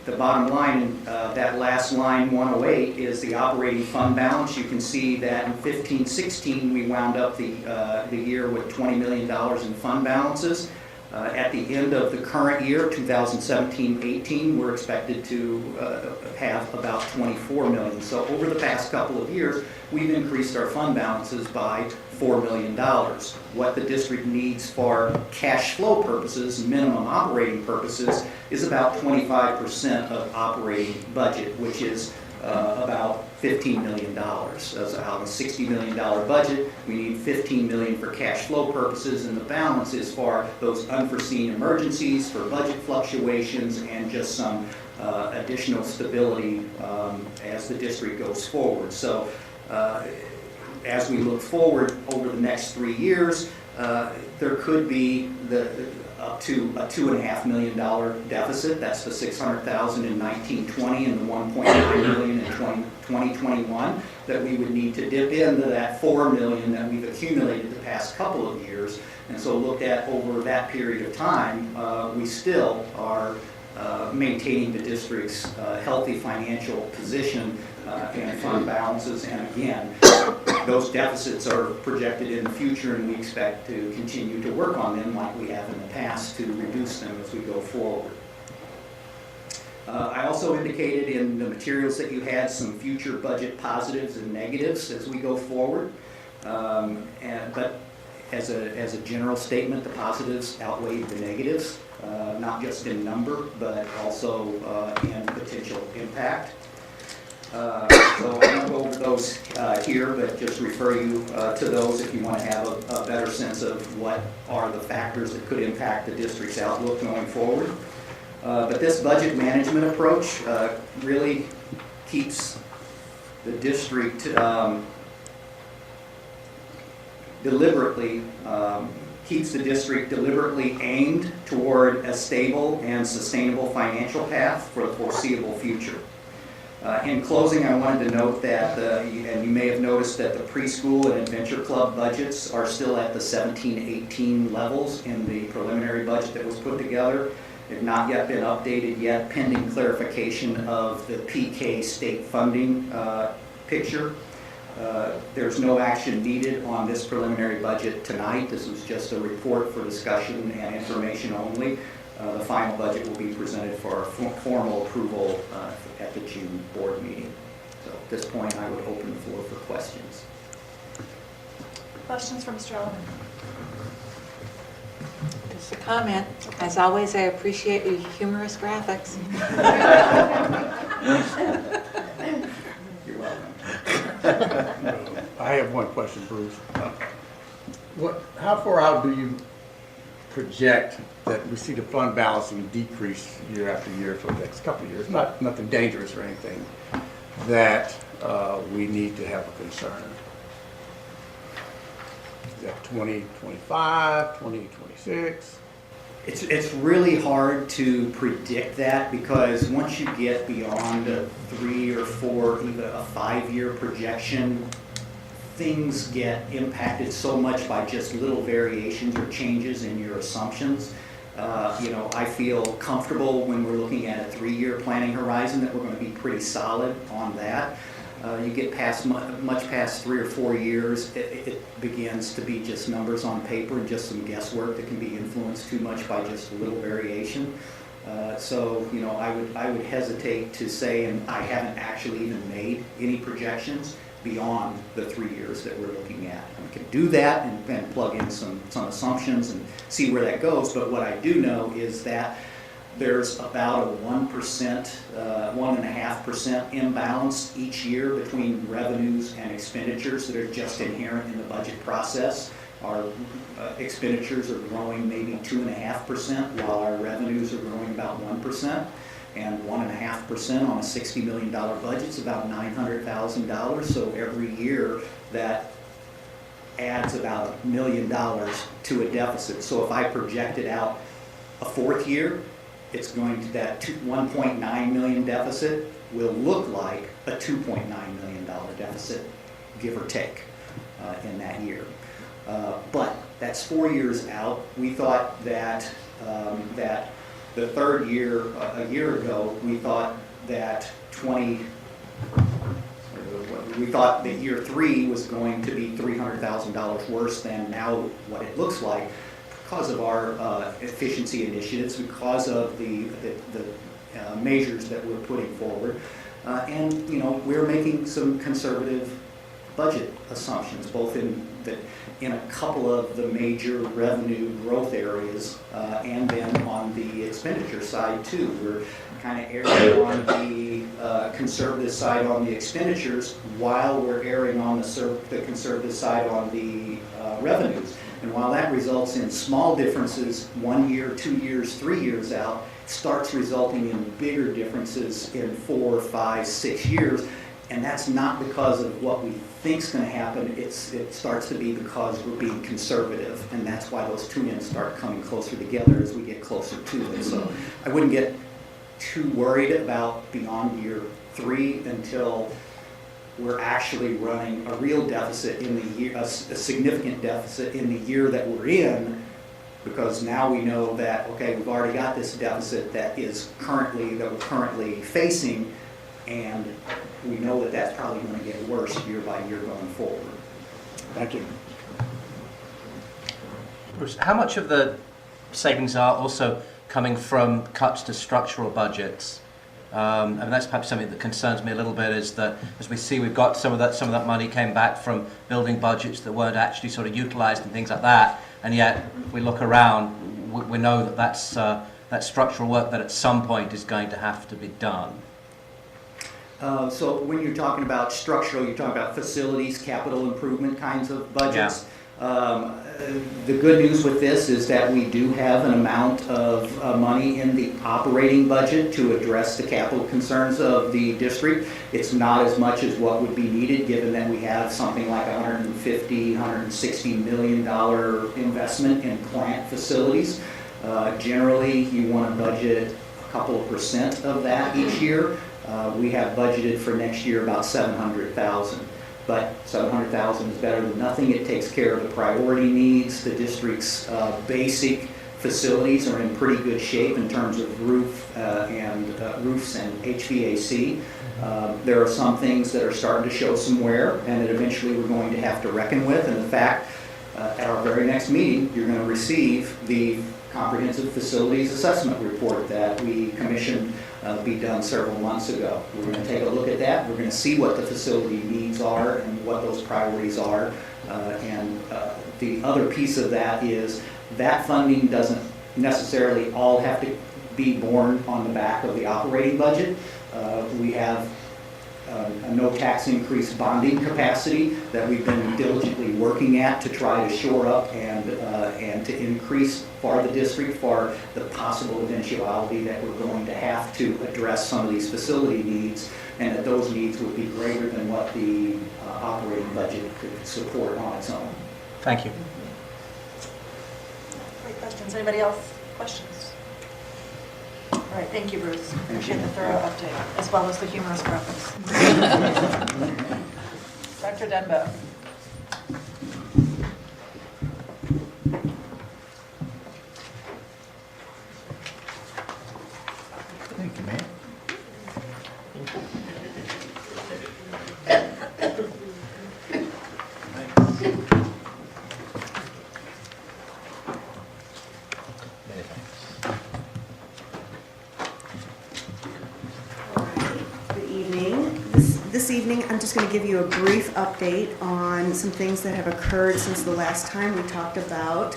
the bottom line, that last line, 108, is the operating fund balance. You can see that in 15-16, we wound up the year with $20 million in fund balances. At the end of the current year, 2017-18, we're expected to have about $24 million. So over the past couple of years, we've increased our fund balances by $4 million. What the district needs for cash flow purposes, minimum operating purposes, is about 25% of operating budget, which is about $15 million. So out of a $60 million budget, we need $15 million for cash flow purposes, and the balance is for those unforeseen emergencies, for budget fluctuations, and just some additional stability as the district goes forward. So as we look forward over the next 3 years, there could be up to a $2.5 million deficit. That's the $600,000 in 1920 and the $1.9 million in 2021 that we would need to dip into that $4 million that we've accumulated the past couple of years. And so looked at over that period of time, we still are maintaining the district's healthy financial position and fund balances. And again, those deficits are projected in the future, and we expect to continue to work on them like we have in the past to reduce them as we go forward. I also indicated in the materials that you had some future budget positives and negatives as we go forward. But as a general statement, the positives outweigh the negatives, not just in number, but also in potential impact. So I won't go over those here, but just refer you to those if you want to have a better sense of what are the factors that could impact the district's outlook going forward. But this budget management approach really keeps the district deliberately aimed toward a stable and sustainable financial path for the foreseeable future. In closing, I wanted to note that, and you may have noticed that the preschool and adventure club budgets are still at the 17-18 levels in the preliminary budget that was put together. They've not yet been updated yet, pending clarification of the PK state funding picture. There's no action needed on this preliminary budget tonight. This was just a report for discussion and information only. The final budget will be presented for formal approval at the June board meeting. So at this point, I would open the floor for questions. Questions from Mr. Elliman? Just a comment. As always, I appreciate your humorous graphics. You're welcome. I have one question, Bruce. How far out do you project that we see the fund balancing decrease year after year for the next couple of years? Nothing dangerous or anything that we need to have a concern. Is that 2025, 2026? It's really hard to predict that, because once you get beyond a 3 or 4, even a 5-year projection, things get impacted so much by just little variations or changes in your assumptions. I feel comfortable when we're looking at a 3-year planning horizon that we're going to be pretty solid on that. You get past much past 3 or 4 years, it begins to be just numbers on paper and just some guesswork that can be influenced too much by just a little variation. So I would hesitate to say, and I haven't actually even made any projections beyond the 3 years that we're looking at. We can do that and plug in some assumptions and see where that goes, but what I do know is that there's about a 1%, 1.5% imbalance each year between revenues and expenditures that are just inherent in the budget process. Our expenditures are growing maybe 2.5%, while our revenues are growing about 1%. And 1.5% on a $60 million budget is about $900,000. So every year that adds about $1 million to a deficit. So if I projected out a fourth year, it's going to that 1.9 million deficit will look like a $2.9 million deficit, give or take, in that year. But that's 4 years out. We thought that that the third year, a year ago, we thought that year 3 was going to be $300,000 worse than now what it looks like, because of our efficiency initiatives, because of the measures that we're putting forward. And, you know, we're making some conservative budget assumptions, both in a couple of the major revenue growth areas, and then on the expenditure side too. We're kind of erring on the conservative side on the expenditures, while we're erring on the conservative side on the revenues. And while that results in small differences 1 year, 2 years, 3 years out, it starts resulting in bigger differences in 4, 5, 6 years. And that's not because of what we think is going to happen. It starts to be because we're being conservative, and that's why those two ends start coming closer together as we get closer to it. So I wouldn't get too worried about beyond year 3 until we're actually running a real deficit in the year, a significant deficit in the year that we're in, because now we know that, okay, we've already got this deficit that we're currently facing, and we know that that's probably going to get worse year by year going forward. Thank you. Bruce, how much of the savings are also coming from cuts to structural budgets? And that's perhaps something that concerns me a little bit, is that as we see, we've got some of that money came back from building budgets that weren't actually sort of utilized and things like that, and yet we look around, we know that that's structural work that at some point is going to have to be done. So when you're talking about structural, you're talking about facilities, capital improvement kinds of budgets. Yeah. The good news with this is that we do have an amount of money in the operating budget to address the capital concerns of the district. It's not as much as what would be needed, given that we have something like $160 million investment in plant facilities. Generally, you want to budget a couple of % of that each year. We have budgeted for next year about $700,000. But $700,000 is better than nothing. It takes care of the priority needs. The district's basic facilities are in pretty good shape in terms of roofs and HVAC. There are some things that are starting to show some wear, and that eventually we're going to have to reckon with. And in fact, at our very next meeting, you're going to receive the comprehensive facilities assessment report that we commissioned be done several months ago. We're going to take a look at that. We're going to see what the facility needs are and what those priorities are. And the other piece of that is that funding doesn't necessarily all have to be borne on the back of the operating budget. We have a no tax increase bonding capacity that we've been diligently working at to try to shore up and to increase for the district for the possible eventuality that we're going to have to address some of these facility needs, and that those needs would be greater than what the operating budget could support on its own. Thank you. Great questions. Anybody else? Questions? All right, thank you, Bruce. Appreciate the thorough update, as well as the humorous preface. Dr. Denbo. Thank you, ma'am. This evening, I'm just going to give you a brief update on some things that have occurred since the last time we talked about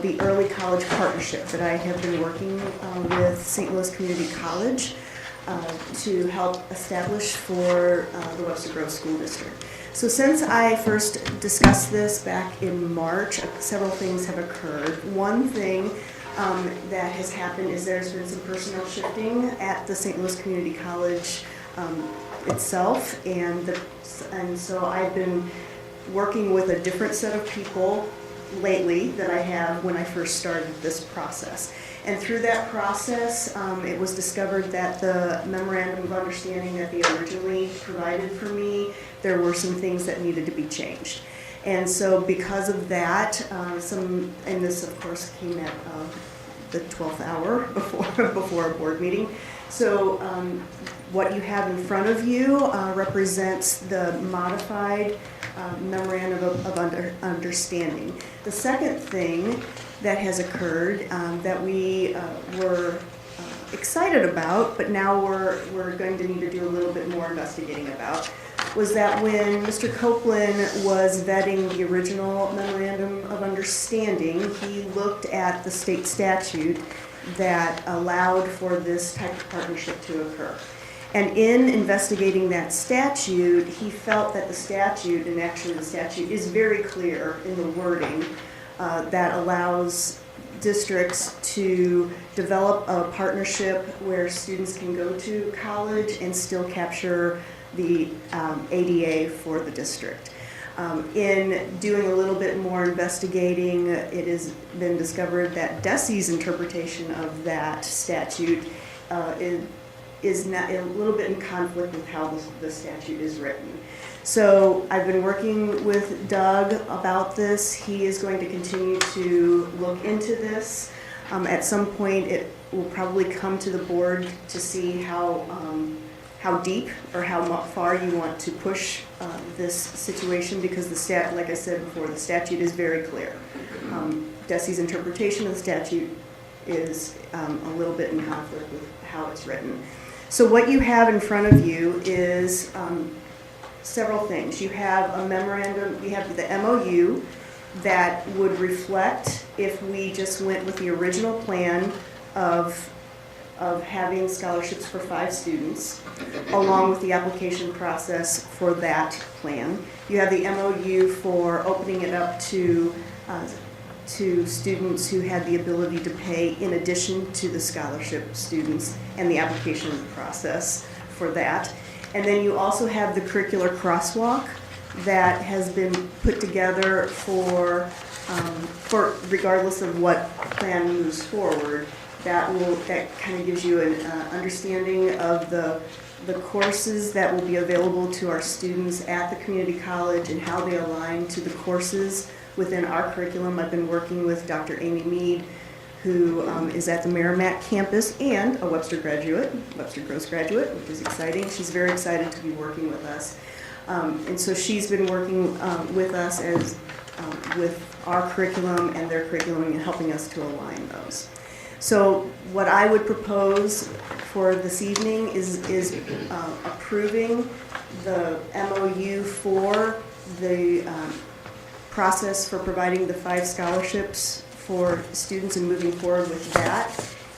the early college partnership that I have been working with St. Louis Community College. to help establish for the Webster Grove School District. So since I first discussed this back in March, several things have occurred. One thing that has happened is there's been some personnel shifting at the St. Louis Community College itself, and so I've been working with a different set of people lately than I have when I first started this process. And through that process, it was discovered that the memorandum of understanding that they originally provided for me, there were some things that needed to be changed. And so because of that, and this of course came at the 12th hour before a board meeting. So what you have in front of you represents the modified memorandum of understanding. The second thing that has occurred that we were excited about, but now we're going to need to do a little bit more investigating about, was that when Mr. Copeland was vetting the original memorandum of understanding, he looked at the state statute that allowed for this type of partnership to occur. And in investigating that statute, he felt that the statute, and actually the statute is very clear in the wording, that allows districts to develop a partnership where students can go to college and still capture the ADA for the district. In doing a little bit more investigating, it has been discovered that DESE's interpretation of that statute is not, a little bit in conflict with how the statute is written. So I've been working with Doug about this. He is going to continue to look into this. At some point, it will probably come to the board to see how deep or how far you want to push this situation, because like I said before, the statute is very clear. DESE's interpretation of the statute is a little bit in conflict with how it's written. So what you have in front of you is several things. You have a memorandum, we have the MOU that would reflect if we just went with the original plan of having scholarships for 5 students, along with the application process for that plan. You have the MOU for opening it up to students who had the ability to pay in addition to the scholarship students, and the application process for that. And then you also have the curricular crosswalk that has been put together for regardless of what plan moves forward. That kind of gives you an understanding of the courses that will be available to our students at the community college and how they align to the courses within our curriculum. I've been working with Dr. Amy Mead, who is at the Merrimack campus and a Webster graduate, Webster Groves graduate, which is exciting. She's very excited to be working with us. And so she's been working with us with our curriculum and their curriculum and helping us to align those. So what I would propose for this evening is approving the MOU for the process for providing the 5 scholarships for students and moving forward with that.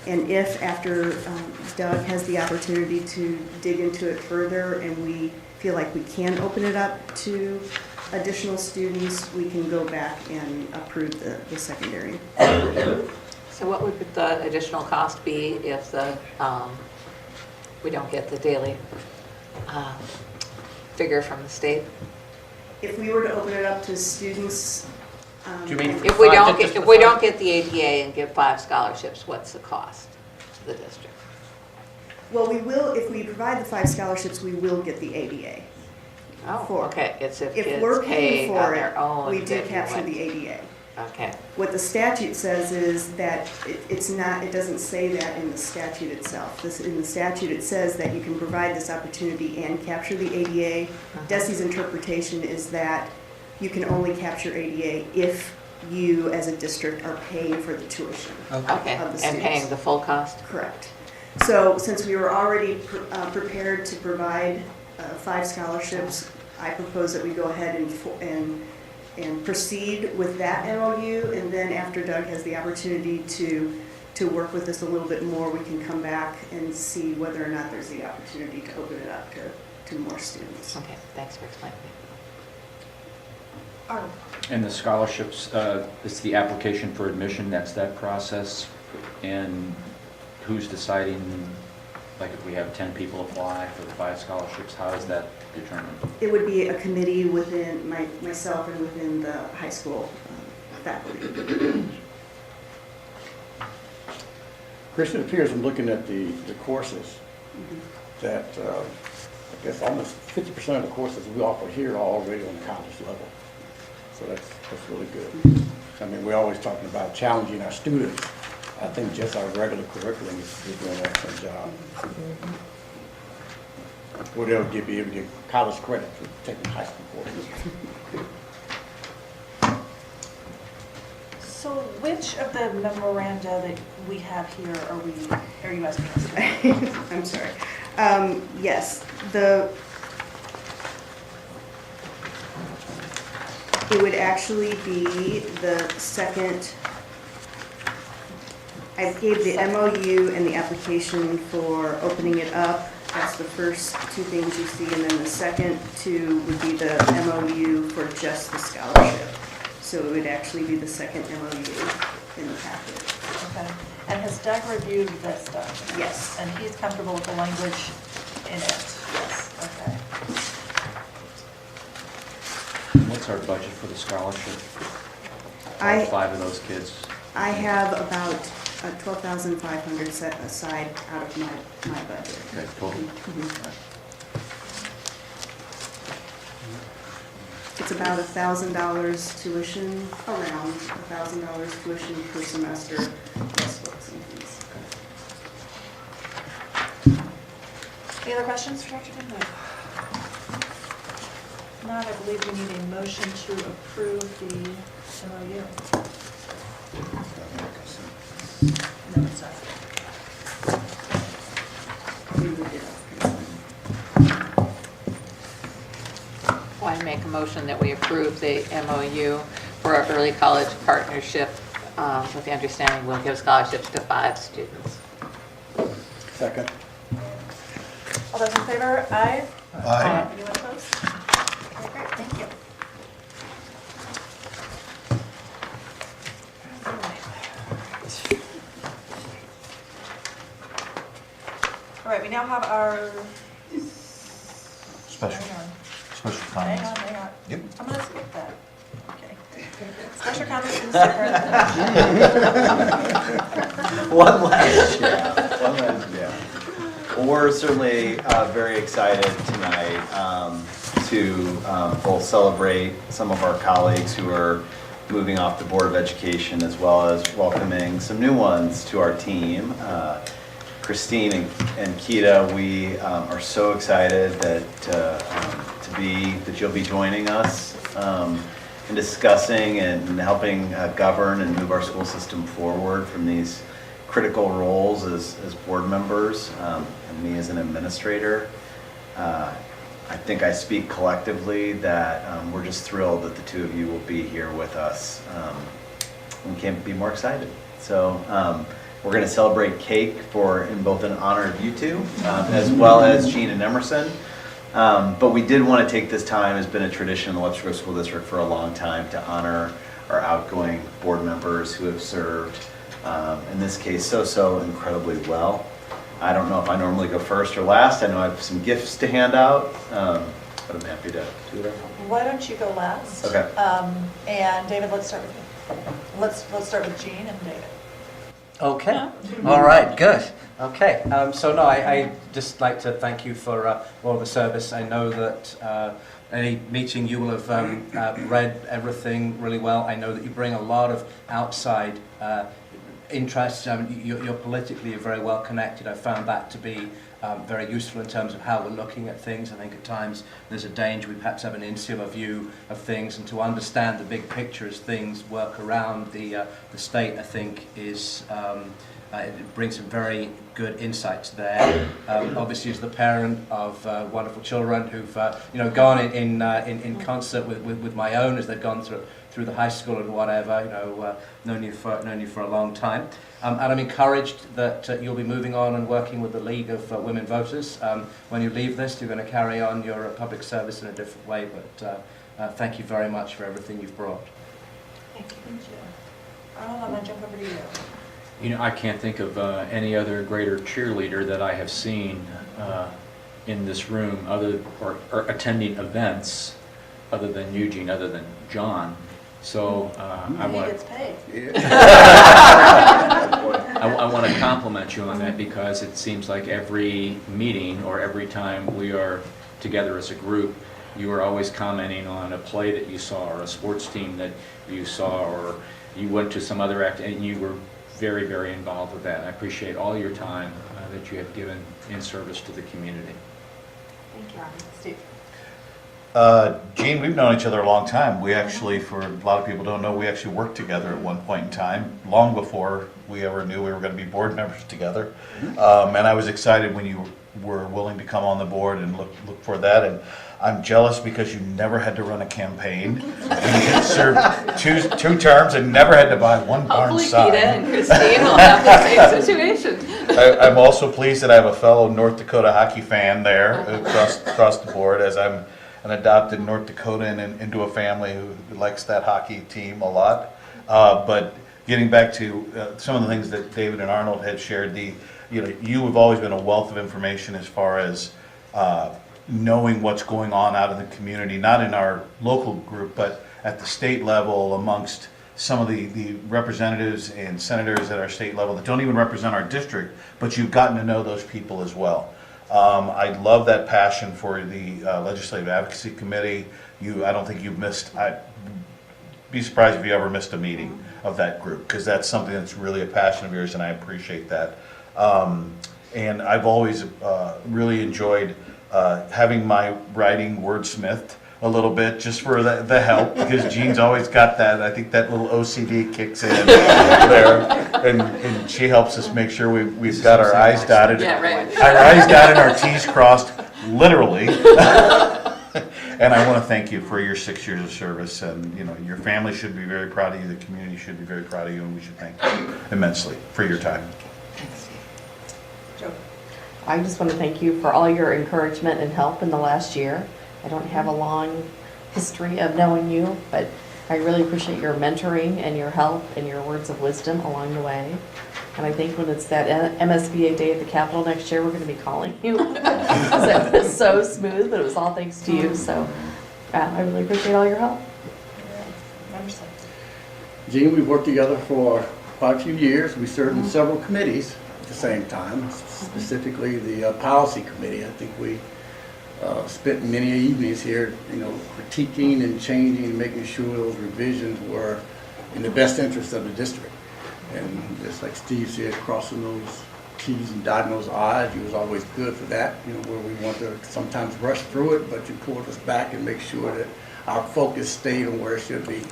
And if after Doug has the opportunity to dig into it further and we feel like we can open it up to additional students, we can go back and approve the secondary. So what would the additional cost be if we don't get the daily figure from the state? If we were to open it up to students, Do you mean If we don't get the ADA and give 5 scholarships, what's the cost to the district? well, we will, if we provide the 5 scholarships, we will get the ADA. Oh, okay, it's if If kids we're pay paying on for it, their own. we do then you capture went- the ADA. Okay, What the statute says is that it's not, it doesn't say that in the statute itself. In the statute, it says that you can provide this opportunity and capture the ADA. DESE's interpretation is that you can only capture ADA if you, as a district, are paying for the tuition okay, of the and students. paying the full cost? Correct. So since we were already prepared to provide 5 scholarships, I propose that we go ahead and proceed with that MOU, and then after Doug has the opportunity to to work with us a little bit more, we can come back and see whether or not there's the opportunity to open it up to more students. Okay, thanks for explaining. Arnold? And the scholarships, it's the application for admission, that's that process. And who's deciding, like if we have 10 people apply for the 5 scholarships, how is that determined? It would be a committee within myself and within the high school faculty. Chris, it appears from looking at the courses that I guess almost 50% of the courses we offer here are already on the college level. So that's really good. I mean, we're always talking about challenging our students. I think just our regular curriculum is doing an excellent job. Well, they'll be able to get college credit for taking high school courses. So which of the memoranda that we have here are you asking us to? I'm sorry. Yes, it would actually be the second. I gave the MOU and the application for opening it up. That's the first 2 things you see, and then the second 2 would be the MOU for just the scholarship. So it would actually be the second MOU in the packet. Okay. And has Doug reviewed this stuff? Yes. And he's comfortable with the language in it? Yes. Okay. What's our budget for the scholarship? I- 5 of those kids. I have about $12,500 set aside out of my budget. Okay, total. It's about $1,000 tuition, around $1,000 tuition per semester, plus books and fees. Any other questions for Dr. Finley? If not, I believe we need a motion to approve the MOU. No, it's not. Well, I make a motion that we approve the MOU for our early college partnership with the understanding we'll give scholarships to 5 students. Second. All those in favor? Aye. Aye. Anyone opposed? Okay, great, thank you. All right, we now have our... Special Hang comments. on, hang on. Yep. I'm going to skip that. Okay. Special comments from the superintendent. One last year. Well, we're certainly very excited tonight to both celebrate some of our colleagues who are moving off the Board of Education, as well as welcoming some new ones to our team. Christine and Keita, we are so excited that you'll be joining us in discussing and helping govern and move our school system forward from these critical roles as board members, and me as an administrator. I think I speak collectively that we're just thrilled that the 2 of you will be here with us. We can't be more excited. So we're going to celebrate cake in both in honor of you 2, as well as Jean and Emerson. But we did want to take this time, it's been a tradition in the Webster Grove School District for a long time, to honor our outgoing board members who have served, in this case, so incredibly well. I don't know if I normally go first or last. I know I have some gifts to hand out, but I'm happy to do it. Why don't you go last? Okay. And David, let's start with you. Let's start with Jean and David. Okay. All right. Good. Okay. So no, I just like to thank you for all the service. I know that any meeting you will have read everything really well. I know that you bring a lot of outside interests. You're politically very well connected. I found that to be very useful in terms of how we're looking at things. I think at times there's a danger we perhaps have an insular view of things, and to understand the big picture as things work around the state, I think is it brings some very good insights there. Obviously, as the parent of wonderful children who've gone in concert with my own as they've gone through through the high school and whatever. Known you for a long time. And I'm encouraged that you'll be moving on and working with the League of Women Voters. When you leave this, you're going to carry on your public service in a different way, but thank you very much for everything you've brought. Thank you. Arnold, I'm going to jump over to you. I can't think of any other greater cheerleader that I have seen in this room or attending events other than Eugene, other than John. So I want He gets paid. I want to compliment you on that, because it seems like every meeting or every time we are together as a group, you are always commenting on a play that you saw or a sports team that you saw, or you went to some other act, and you were very, very involved with that. I appreciate all your time that you have given in service to the community. Thank you, Arnold. Steve. Gene, we've known each other a long time. We actually, for a lot of people don't know, we actually worked together at one point in time, long before we ever knew we were going to be board members together. And I was excited when you were willing to come on the board and look for that. And I'm jealous because you never had to run a campaign. You served two terms and never had to buy one darn sign. Hopefully Peter and Christine will have the same situation. I'm also pleased that I have a fellow North Dakota hockey fan there across the board, as I'm an adopted North Dakotan and into a family who likes that hockey team a lot. But getting back to some of the things that David and Arnold had shared, you have always been a wealth of information as far as knowing what's going on out in the community, not in our local group, but at the state level amongst some of the representatives and senators at our state level that don't even represent our district, but you've gotten to know those people as well. I love that passion for the Legislative Advocacy Committee. I don't think you've missed, I'd be surprised if you ever missed a meeting of that group, because that's something that's really a passion of yours, and I appreciate that. And I've always really enjoyed having my writing wordsmithed a little bit, just for the help, because Jean's always got that. I think that little OCD kicks in there, and she helps us make sure we've got our I's dotted. Yeah, right. Our I's dotted, our T's crossed, literally. And I want to thank you for your 6 years of service, and your family should be very proud of you, the community should be very proud of you, and we should thank you immensely for your time. Joe. I just want to thank you for all your encouragement and help in the last year. I don't have a long history of knowing you, but I really appreciate your mentoring and your help and your words of wisdom along the way. And I think when it's that MSBA day at the Capitol next year, we're going to be calling you. It was so smooth, but it was all thanks to you. So I really appreciate all your help. Gene, we've worked together for quite a few years. We served in several committees at the same time, specifically the policy committee. I think we spent many evenings here, critiquing and changing and making sure those revisions were in the best interest of the district. And just like Steve said, crossing those T's and dotting those I's, you was always good for that, where we want to sometimes rush through it, but you pulled us back and make sure that our focus stayed on where it should be.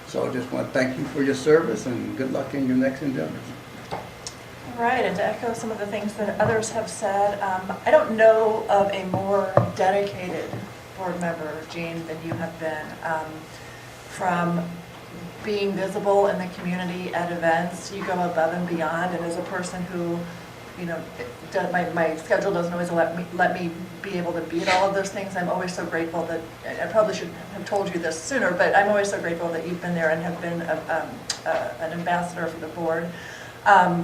So I just want to thank you for your service and good luck in your next endeavors. All right, and to echo some of the things that others have said, I don't know of a more dedicated board member, Jean, than you have been. From being visible in the community at events, you go above and beyond, and as a person who, my schedule doesn't always let me be able to be at all of those things, I'm always so grateful that, I probably should have told you this sooner, but I'm always so grateful that you've been there and have been an ambassador for the board.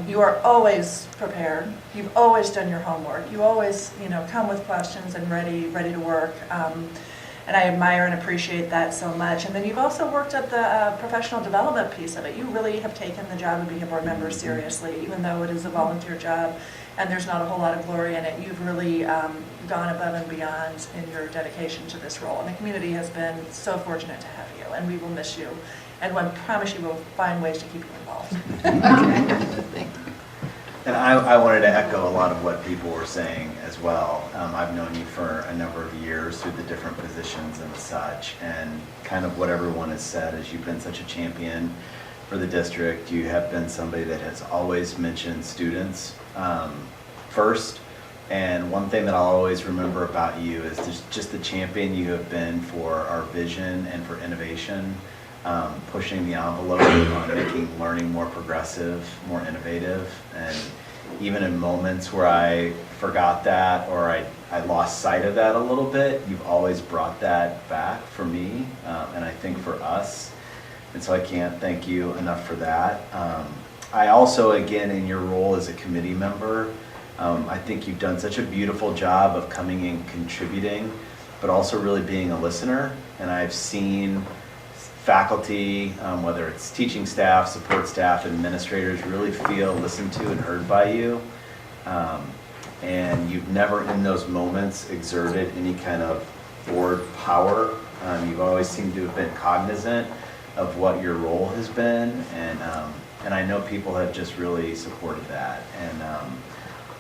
You are always prepared. You've always done your homework. You always, come with questions and ready to work. And I admire and appreciate that so much. And then you've also worked at the professional development piece of it. You really have taken the job of being a board member seriously, even though it is a volunteer job and there's not a whole lot of glory in it. You've really gone above and beyond in your dedication to this role. And the community has been so fortunate to have you, and we will miss you. And I promise you we'll find ways to keep you involved. And I wanted to echo a lot of what people were saying as well. I've known you for a number of years through the different positions and such, and kind of what everyone has said is you've been such a champion for the district. You have been somebody that has always mentioned students first. And one thing that I'll always remember about you is just the champion you have been for our vision and for innovation. pushing the envelope on making learning more progressive, more innovative, and even in moments where I forgot that or I lost sight of that a little bit, you've always brought that back for me, and I think for us. And so I can't thank you enough for that. I also, again, in your role as a committee member, I think you've done such a beautiful job of coming and contributing, but also really being a listener. And I've seen faculty, whether it's teaching staff, support staff, administrators, really feel listened to and heard by you. And you've never in those moments exerted any kind of board power. You've always seemed to have been cognizant of what your role has been, and I know people have just really supported that. And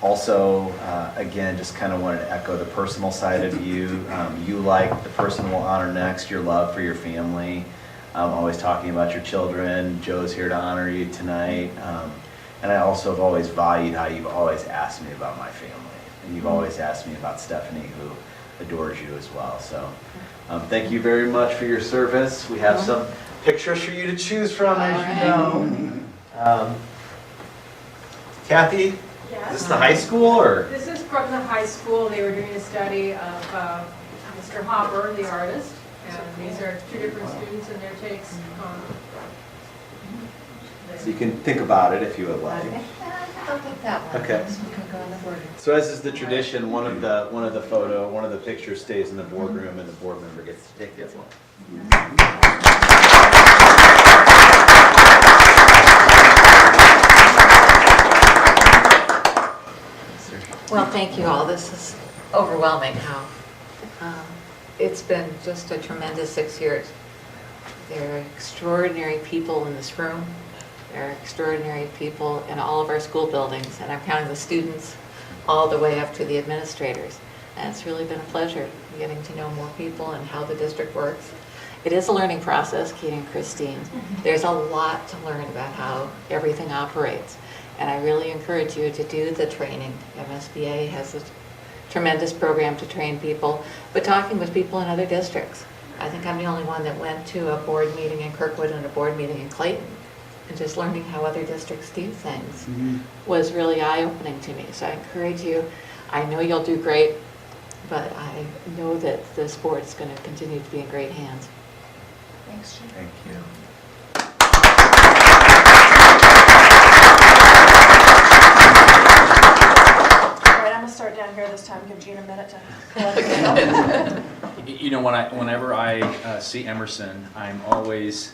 also, again, just kind of wanted to echo the personal side of you. You, like the person we'll honor next, your love for your family. Always talking about your children. Joe's here to honor you tonight. And I also have always valued how you've always asked me about my family. And you've always asked me about Stephanie, who adores you as well. So thank you very much for your service. We have some pictures for you to choose from, as you know. Kathy, Yes. is this the high school or? This is from the high school. They were doing a study of Mr. Hopper, the artist, and these are two different students and their takes on. So you can think about it if you would like. I'll take that one. Okay. We can go on the board. So as is the tradition, one of the pictures stays in the boardroom and the board member gets to take this one. Well, thank you all. This is overwhelming how it's been just a tremendous 6 years. There are extraordinary people in this room. There are extraordinary people in all of our school buildings, and I'm counting the students all the way up to the administrators. And it's really been a pleasure getting to know more people and how the district works. It is a learning process, Kate and Christine. There's a lot to learn about how everything operates. And I really encourage you to do the training. MSBA has a tremendous program to train people, but talking with people in other districts. I think I'm the only one that went to a board meeting in Kirkwood and a board meeting in Clayton. And just learning how other districts do things was really eye-opening to me. So I encourage you. I know you'll do great, but I know that this board is going to continue to be in great hands. Thanks, Jim. Thank you. All right, I'm gonna start down here this time, give Gene a minute to collect himself. You know, whenever I see Emerson, I'm always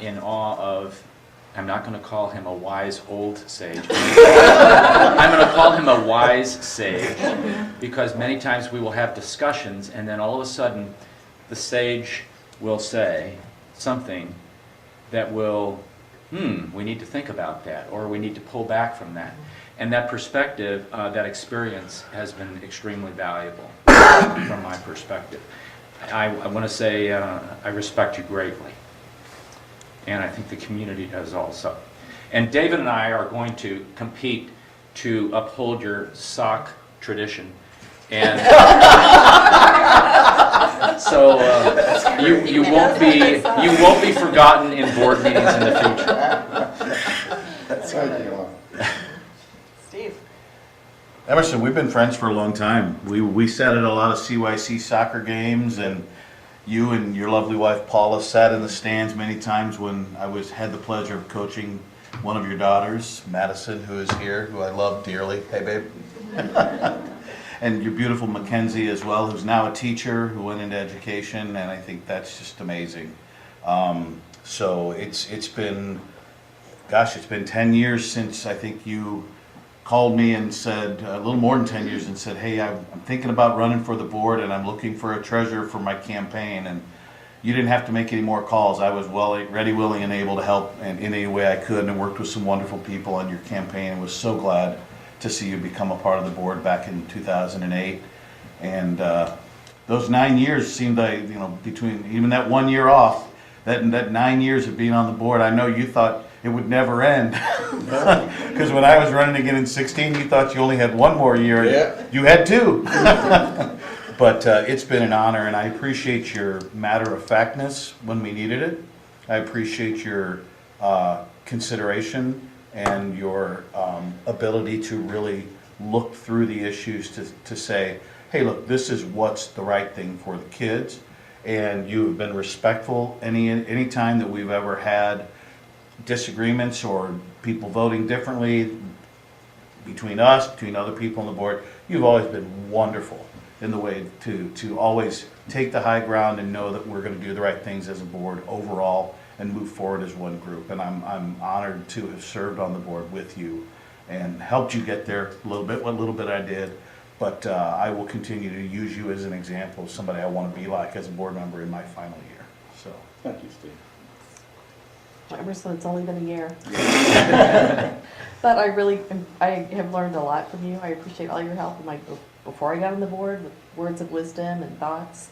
in awe of, I'm not going to call him a wise old sage. I'm going to call him a wise sage, because many times we will have discussions and then all of a sudden the sage will say something that will, we need to think about that, or we need to pull back from that. And that perspective, that experience has been extremely valuable from my perspective. I want to say I respect you greatly. And I think the community does also. And David and I are going to compete to uphold your sock tradition. And so you won't be forgotten in board meetings in the future. That's right. Steve. Emerson, we've been friends for a long time. We sat at a lot of CYC soccer games, and you and your lovely wife Paula sat in the stands many times when I had the pleasure of coaching one of your daughters, Madison, who is here, who I love dearly. Hey, babe. And your beautiful Mackenzie as well, who's now a teacher who went into education, and I think that's just amazing. So it's been 10 years since I think you called me and said, a little more than 10 years, and said, hey, I'm thinking about running for the board and I'm looking for a treasurer for my campaign. And you didn't have to make any more calls. I was ready, willing, and able to help in any way I could, and worked with some wonderful people on your campaign, and was so glad to see you become a part of the board back in 2008. And those 9 years seemed like, between even that 1 year off, that 9 years of being on the board, I know you thought it would never end. Because when I was running again in 16, you thought you only had one more year. Yeah. You had two. But it's been an honor, and I appreciate your matter-of-factness when we needed it. I appreciate your consideration and your ability to really look through the issues to say, hey, look, this is what's the right thing for the kids. And you have been respectful any time that we've ever had disagreements or people voting differently between us, between other people on the board. You've always been wonderful in the way to always take the high ground and know that we're going to do the right things as a board overall and move forward as one group. And I'm honored to have served on the board with you and helped you get there a little bit, what little bit I did. But I will continue to use you as an example of somebody I want to be like as a board member in my final year. So Thank you, Steve. Emerson, it's only been a year. But I have learned a lot from you. I appreciate all your help before I got on the board with words of wisdom and thoughts.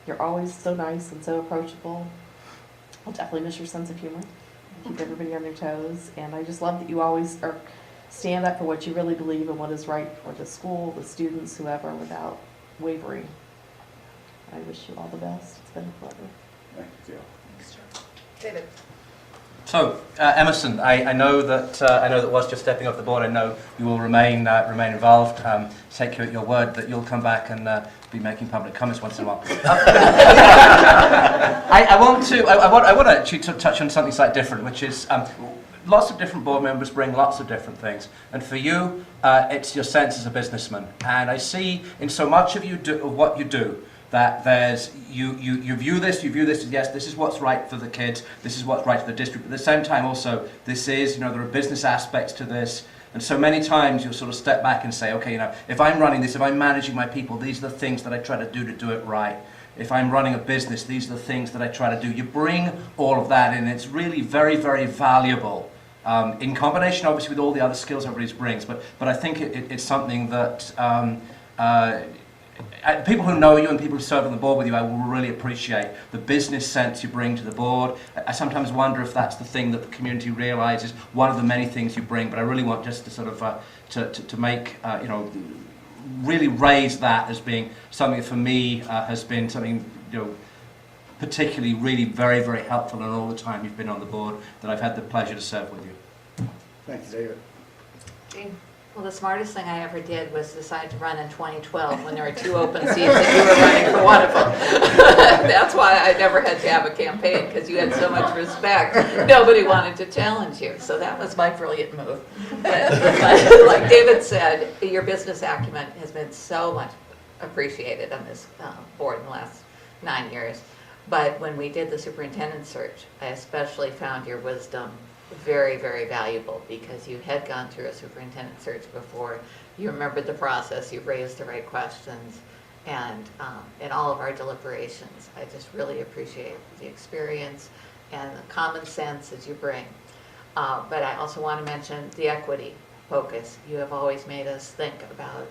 You're always so nice and so approachable. I'll definitely miss your sense of humor. Keep everybody on their toes. And I just love that you always stand up for what you really believe and what is right for the school, the students, whoever, without wavering. I wish you all the best. It's been a pleasure. Thank you. David. So, Emerson, I know that whilst you're stepping off the board, I know you will remain involved. Take you at your word that you'll come back and be making public comments once in a while. I want to actually touch on something slightly different, which is lots of different board members bring lots of different things, and for you, it's your sense as a businessman. And I see in so much of what you do, that you view this as, yes, this is what's right for the kids, this is what's right for the district, but at the same time also, this is, there are business aspects to this, and so many times you'll sort of step back and say, okay, if I'm running this, if I'm managing my people, these are the things that I try to do it right. If I'm running a business, these are the things that I try to do. You bring all of that in, it's really very, very valuable. In combination, obviously, with all the other skills everybody brings, but I think it's something that people who know you and people who serve on the board with you, I will really appreciate the business sense you bring to the board. I sometimes wonder if that's the thing that the community realizes, one of the many things you bring, but I really want just to sort of to make, really raise that as being something that for me has been something, particularly really very, very helpful in all the time you've been on the board that I've had the pleasure to serve with you. Thank you, David. Jean. Well, the smartest thing I ever did was decide to run in 2012 when there were 2 open seats and you were running for one of them. That's why I never had to have a campaign, because you had so much respect. Nobody wanted to challenge you, so that was my brilliant move. But like David said, your business acumen has been so much appreciated on this board in the last 9 years. But when we did the superintendent search, I especially found your wisdom very, very valuable, because you had gone through a superintendent search before. You remembered the process, you raised the right questions, and in all of our deliberations, I just really appreciate the experience and the common sense that you bring. But I also want to mention the equity focus. You have always made us think about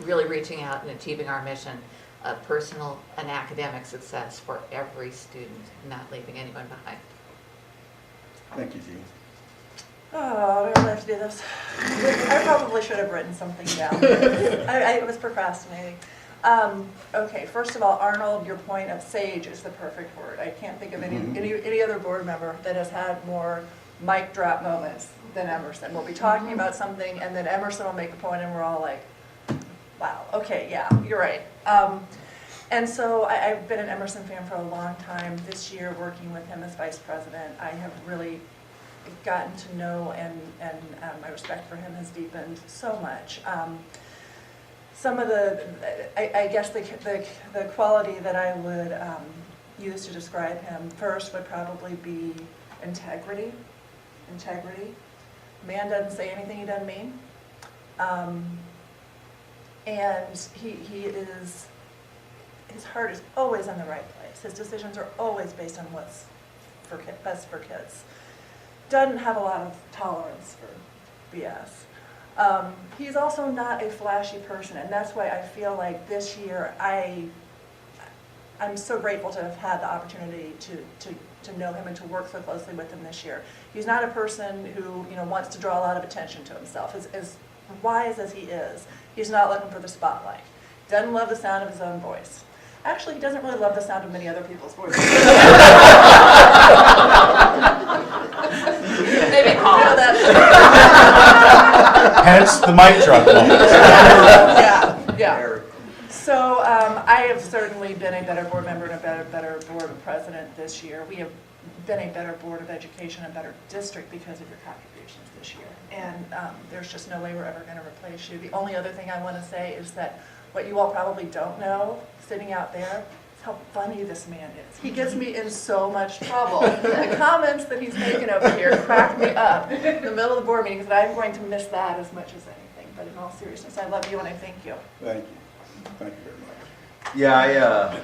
really reaching out and achieving our mission of personal and academic success for every student, not leaving anyone behind. Thank you, Jean. Oh, I really have to do this. I probably should have written something down. I was procrastinating. Okay, first of all, Arnold, your point of sage is the perfect word. I can't think of any other board member that has had more mic drop moments than Emerson. We'll be talking about something, and then Emerson will make a point, and we're all like, wow, okay, yeah, you're right. And so I've been an Emerson fan for a long time. This year, working with him as vice president, I have really gotten to know, and my respect for him has deepened so much. Some of I guess the quality that I would use to describe him first would probably be integrity. Man doesn't say anything he doesn't mean. And he is, his heart is always in the right place. His decisions are always based on what's best for kids. Doesn't have a lot of tolerance for BS. He's also not a flashy person, and that's why I feel like this year I'm so grateful to have had the opportunity to know him and to work so closely with him this year. He's not a person who wants to draw a lot of attention to himself. As wise as he is, he's not looking for the spotlight. Doesn't love the sound of his own voice. Actually, he doesn't really love the sound of many other people's voices. Maybe Paul. You know that. Hence the mic drop moment. Yeah. So I have certainly been a better board member and a better board president this year. We have been a better board of education and better district because of your contributions this year. And there's just no way we're ever going to replace you. The only other thing I want to say is that what you all probably don't know, sitting out there, is how funny this man is. He gets me in so much trouble. The comments that he's making over here crack me up in the middle of the board meetings, and I'm going to miss that as much as anything. But in all seriousness, I love you and I thank you. Thank you. Thank you very much. Yeah,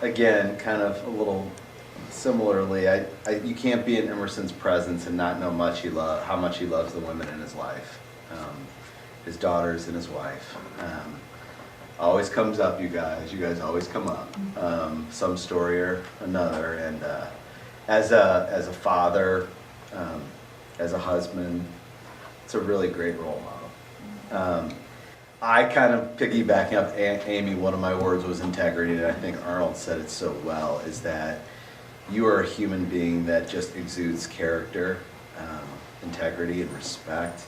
again, kind of a little similarly, you can't be in Emerson's presence and not know how much he loves the women in his life, his daughters and his wife. Always comes up, you guys always come up, some story or another. And as a father, as a husband, it's a really great role model. I kind of piggybacking up Amy, one of my words was integrity, and I think Arnold said it so well, is that you are a human being that just exudes character, integrity, and respect.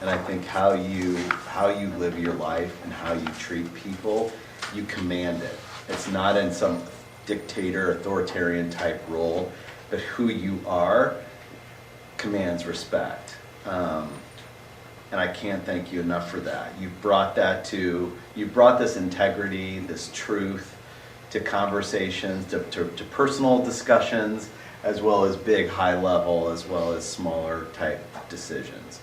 And I think how you live your life and how you treat people, you command it. It's not in some dictator, authoritarian type role, but who you are commands respect. And I can't thank you enough for that. You brought this integrity, this truth to conversations, to personal discussions, as well as big, high level, as well as smaller type decisions.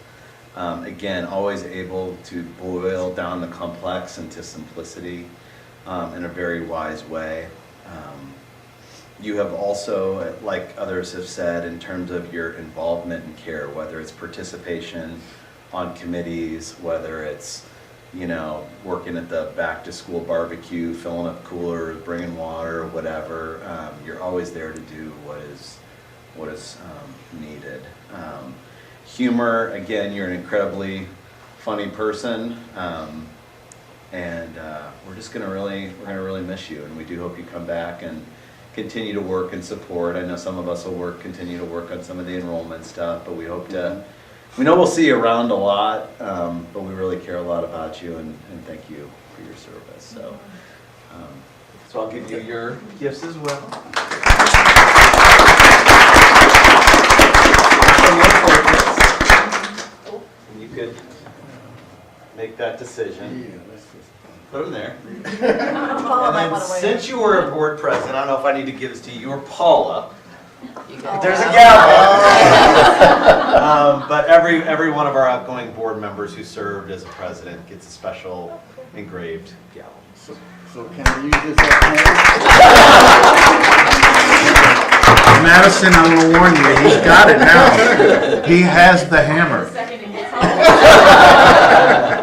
Again, always able to boil down the complex into simplicity in a very wise way. You have also, like others have said, in terms of your involvement and care, whether it's participation on committees, whether it's, working at the back to school barbecue, filling up coolers, bringing water, whatever, you're always there to do what is needed. Humor, again, you're an incredibly funny person, and we're gonna really miss you, and we do hope you come back and continue to work and support. I know some of us will continue to work on some of the enrollment stuff, but we know we'll see you around a lot, but we really care a lot about you, and thank you for your service. So I'll give you your gifts as well. And you could make that decision. Yeah, let's just Put them there. Paula might And want to weigh in. since you were a board president, I don't know if I need to give this to you, you were Paula. You got There's a it. gavel. But every one of our outgoing board members who served as a president gets a special engraved gavel. So can I use this as Madison, I'm gonna warn you, he's got it now. He has the hammer.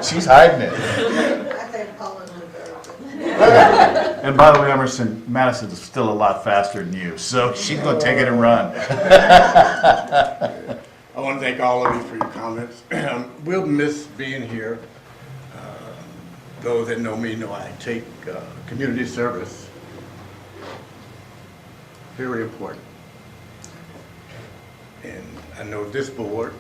She's hiding it. I think Paula's a very good. And by the way, Emerson, Madison's still a lot faster than you, so she's gonna take it and run. I want to thank all of you for your comments. We'll miss being here. Those that know me know I take community service very important. And I know this board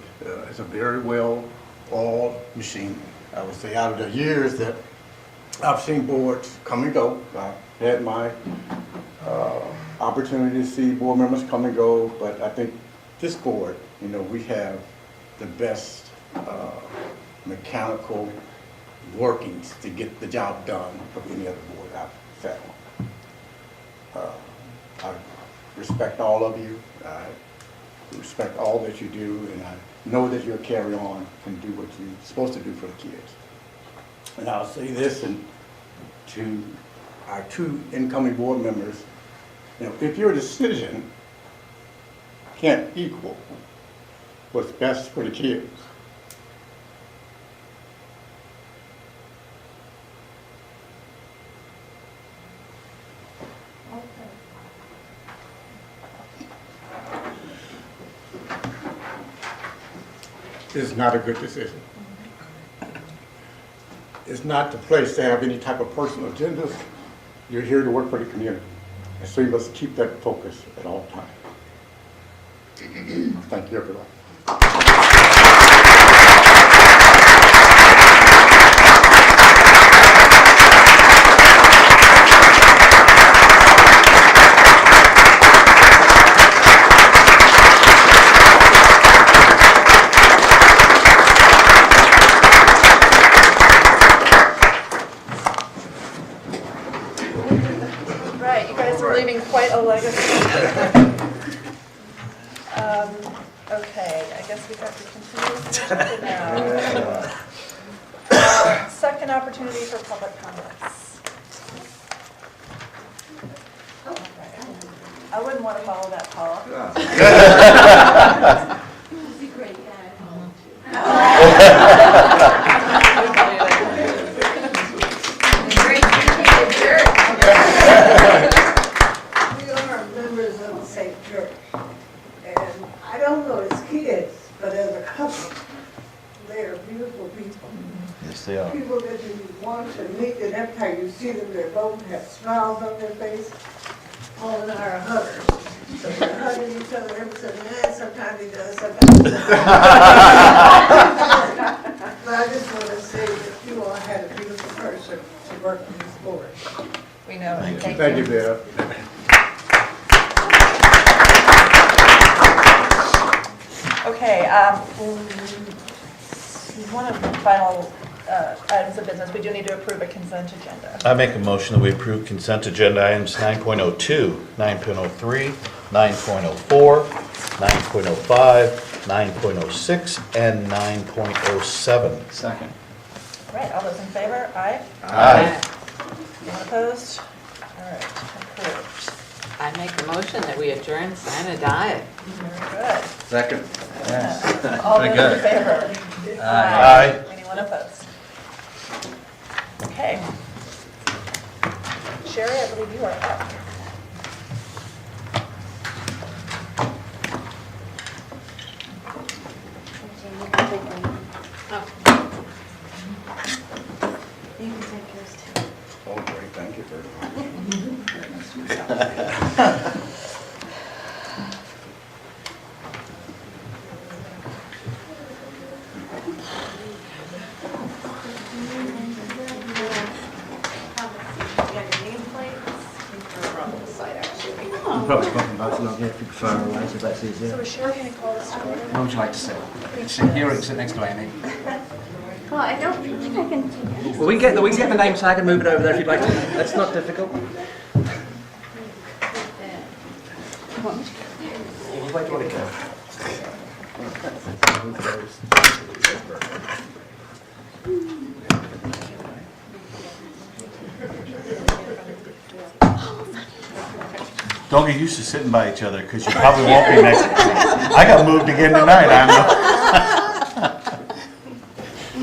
is a very well-oiled machine. I would say out of the years that I've seen boards come and go, I've had my opportunity to see board members come and go, but I think this board, we have the best mechanical workings to get the job done of any other board I've sat on. I respect all of you. I respect all that you do, and I know that you'll carry on and do what you're supposed to do for the kids. And I'll say this and to our two incoming board members, if your decision can't equal what's best for the kids, it's not a good decision. is not the place to have any type of personal agendas. You're here to work for the community. And so you must keep that focus at all times. Thank you, everyone. Right, you guys are leaving quite a legacy. Okay, I guess we have to continue with the agenda now. Second opportunity for public comments. I wouldn't want to follow that, Paula. He's a great guy. We are members of the same church, and I don't know as kids, but as a couple, they are beautiful people. Yes, they are. People that you want to meet, and every time you see them, they both have smiles on their face. Paul and I are huggers. So we're hugging each other every Sunday, sometimes he does, sometimes he doesn't. But I just want to say that you all had a beautiful person to work on this board. We know it. Thank you, Bill. Okay, one of the final items of business, we do need to approve a consent agenda. I make a motion that we approve consent agenda items 9.02, 9.03, 9.04, 9.05, 9.06, and 9.07. Second. All right, all those in favor? Aye. Aye. Anyone opposed? All right, approved. I make a motion that we adjourn, sign a diet. Very good. Second. All Very those in good. favor? Aye. Anyone opposed? Okay. Sherry, I believe you are up. You can take yours too. Oh, great, thank you very much. I'm probably talking about it, not here, if you prefer, otherwise, if that's easier. So is Sherry going to call us to order? Where would you like to sit? Sit here or sit next to Amy? Well, I don't think I can take it. Well, we can get the name tag and move it over there if you'd like to. That's not difficult. Where do you want to go? Don't get used to sitting by each other because you probably won't be next. I got moved again tonight.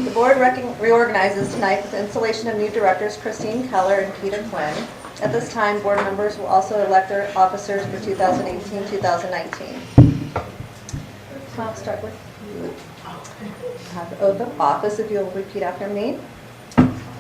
The board reorganizes tonight with the installation of new directors, Christine Keller and Peter Quinn. At this time, board members will also elect their officers for 2018-2019. So I'll start with you. Have the oath of office, if you'll repeat after me.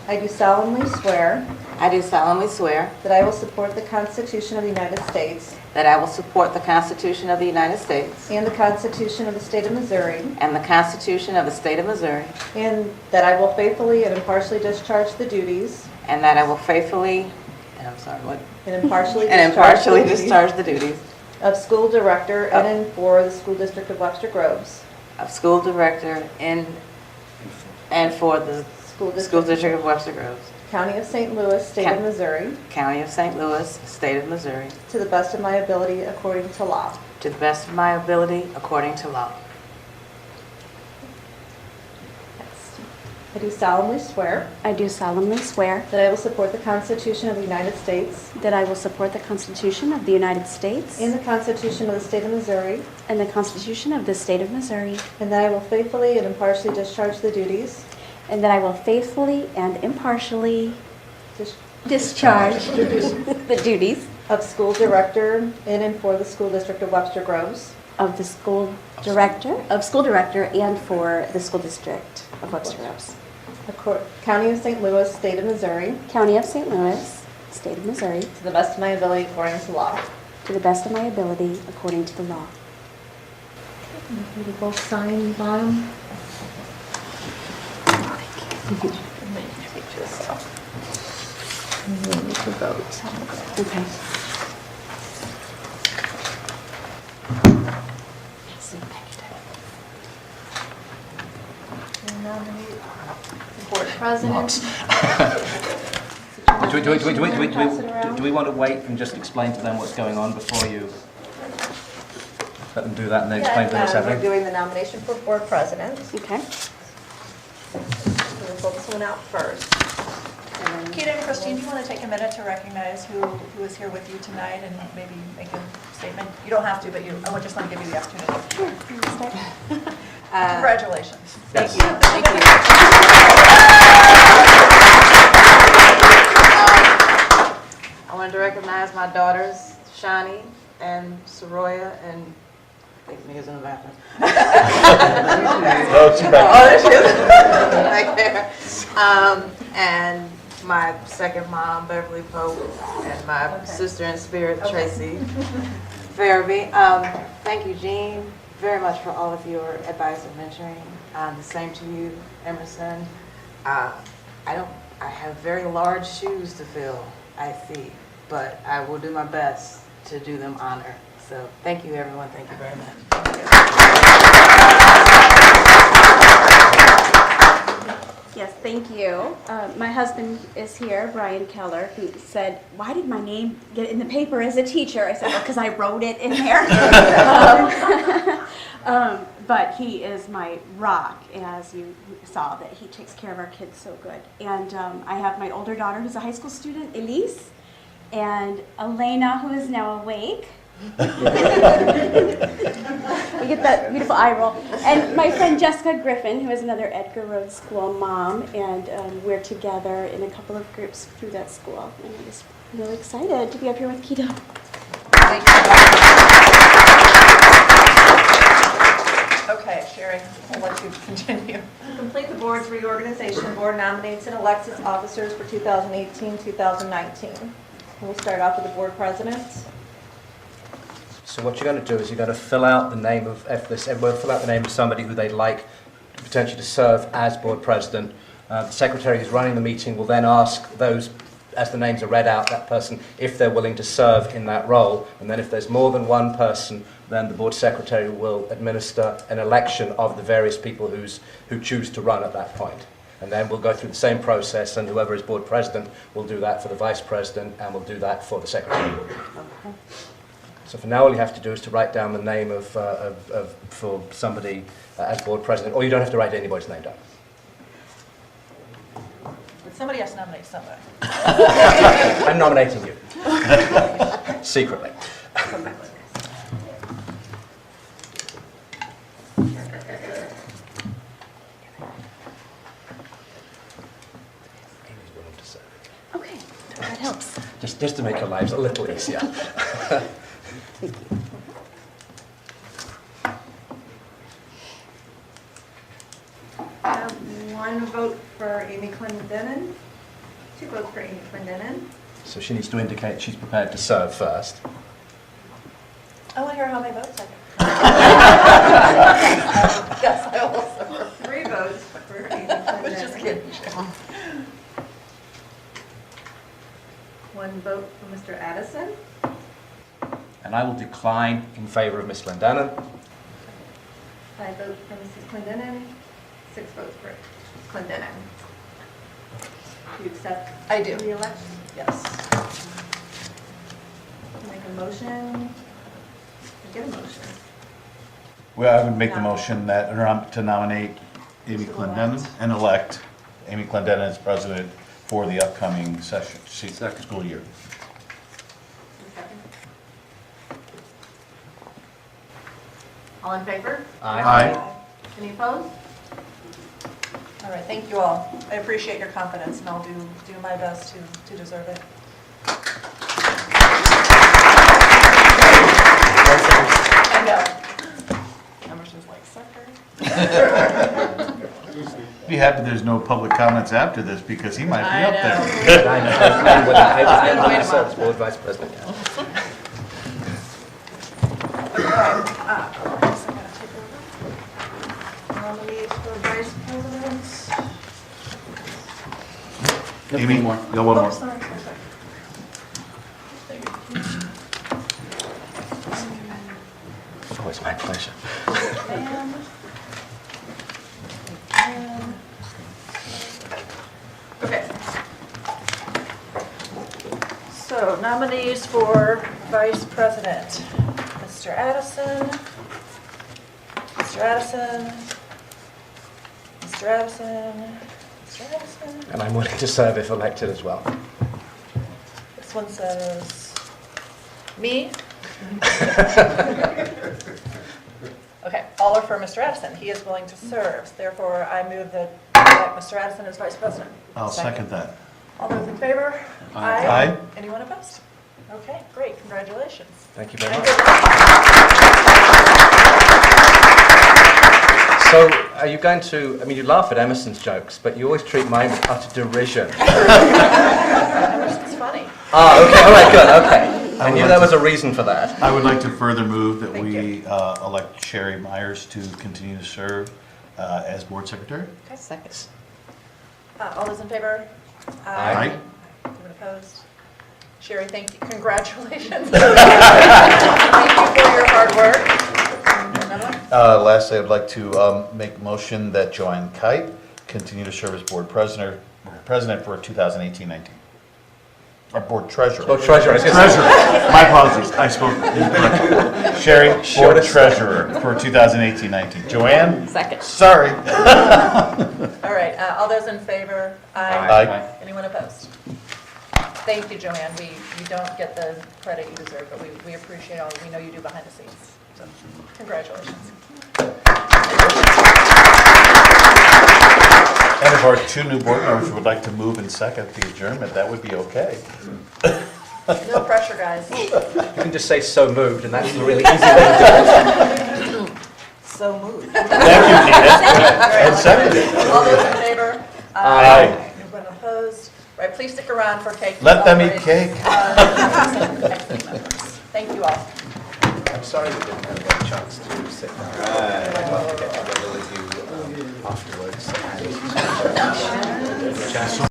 I do solemnly swear I do solemnly swear that I will support the Constitution of the United States that I will support the Constitution of the United States and the Constitution of the State of Missouri, and the Constitution of the State of Missouri, and that I will faithfully and impartially discharge the duties and that I will faithfully, and I'm sorry, what? and impartially discharge the duties of school director in and for the school district of Webster Groves, of school director in and for the school School district, District of Webster Groves, County of St. Louis, State of Missouri, County of St. Louis, State of Missouri, to the best of my ability according to law. to the best of my ability according to law. I do solemnly swear I do solemnly swear that I will support the Constitution of the United States that I will support the Constitution of the United States and the Constitution of the State of Missouri, and the Constitution of the State of Missouri, and that I will faithfully and impartially discharge the duties and that I will faithfully and impartially discharge the duties of school director in and for the school district of Webster Groves, of the school director and for the school district of Webster Groves. County of St. Louis, State of Missouri, County of St. Louis, State of Missouri, to the best of my ability according to law. to the best of my ability according to the law. You can both sign bottom. And then you can vote. Okay. Nominate the board president. Do we want to wait and just explain to them what's going on before you let them do that and then explain to them what's We're happening? doing the nomination for board president. Okay. We'll pull this one out first. Keita and Christine, do you want to take a minute to recognize who is here with you tonight and maybe make a statement? You don't have to, but I would just want to give you the opportunity. Sure. Congratulations. Thank you. Thank you. I wanted to recognize my daughters, Shani and Soroya, and I think Mia's in the bathroom. Oh, she's back. Oh, there she is. Back there. And my second mom, Beverly Pope, and my sister in spirit, Tracy Farabee. Thank you, Jean, very much for all of your advice and mentoring. The same to you, Emerson. I have very large shoes to fill, I see, but I will do my best to do them honor. So thank you, everyone. Thank you very much. Yes, thank you. My husband is here, Brian Keller, who said, "Why did my name get in the paper as a teacher?" I said, "Well, because I wrote it in there." But he is my rock, as you saw, that he takes care of our kids so good. And I have my older daughter, who's a high school student, Elise, and Elena, who is now awake. We get that beautiful eye roll. And my friend Jessica Griffin, who is another Edgar Road School mom, and we're together in a couple of groups through that school. And I'm just really excited to be up here with Keita. Okay, Sherry, I'll let you continue. To complete the board's reorganization, the board nominates and elects its officers for 2018-2019. We'll start off with the board president. So what you're going to do is you're going to fill out the name of everyone fill out the name of somebody who they'd like potentially to serve as board president. The secretary who's running the meeting will then ask those, as the names are read out, that person if they're willing to serve in that role. And then if there's more than one person, then the board secretary will administer an election of the various people who choose to run at that point. And then we'll go through the same process, and whoever is board president will do that for the vice president, and we'll do that for the secretary. Okay. So for now, all you have to do is to write down the name for somebody as board president, or you don't have to write anybody's name down. But somebody has to nominate somebody. I'm nominating you. Secretly. Okay, that helps. Just to make your lives a little easier. Thank you. One vote for Amy Clendenin, 2 votes for Amy Clendenin. So she needs to indicate she's prepared to serve first. I want to hear how many votes I get. Yes, I will serve. 3 votes for Amy Clendenin. Just kidding. 1 vote for Mr. Addison. And I will decline in favor of Miss Clendenin. 5 votes for Mrs. Clendenin. 6 votes for Clendenin. Do you accept I do. the election? Yes. Make a motion. Get a motion. Well, I would make the motion that, to nominate Amy Clendenin and elect Amy Clendenin as president for the upcoming school year. All in favor? Aye. Any opposed? All right, thank you all. I appreciate your confidence, and I'll do my best to deserve it. I know. Emerson's like, sucker. Be happy there's no public comments after this because he might be I up know. there. I know. I'm the board vice president. Nominees for vice president. Amy, you got one Oh, more. sorry. Always my pleasure. Okay. So nominees for vice president, Mr. Addison, Mr. Addison, Mr. Addison, Mr. Addison. And I'm willing to serve if elected as well. This one says, me. Okay, all are for Mr. Addison. He is willing to serve. Therefore, I move that Mr. Addison is vice president. I'll second that. All those in favor? Aye. Anyone opposed? Okay, great, congratulations. Thank you very much. So, are you going to, I mean, you laugh at Emerson's jokes, but you always treat mine with utter derision. Emerson's funny. Ah, okay, all right, good, okay. I knew there was a reason for that. I would like to further move that Thank we elect Sherry Myers to continue to serve as board secretary. Okay, seconds. All those in favor? Aye. Anyone opposed? Sherry, thank you, congratulations. Thank you for your hard work. Another one? Lastly, I'd like to make a motion that Joanne Kite continue to serve as board president for 2018-19. Or board treasurer. Oh, treasurer. Treasurer. My apologies. I spoke incorrectly. Sherry, board treasurer for 2018-19. Joanne? Second. Sorry. All right, all those in favor? Aye. Anyone opposed? Thank you, Joanne. We don't get the credit you deserve, but we appreciate all we know you do behind the scenes. So, congratulations. And if our two new board members would like to move and second the adjournment, that would be okay. No pressure, guys. You can just say so moved, and that's the really easy way to do it. So moved. Thank you, Gina. And seconded. All those in favor? Aye. Anyone opposed? Right, please stick around for cake. Let them eat cake. Thank you all. I'm sorry we didn't have a chance to sit down. I'd love to get together with you afterwards. And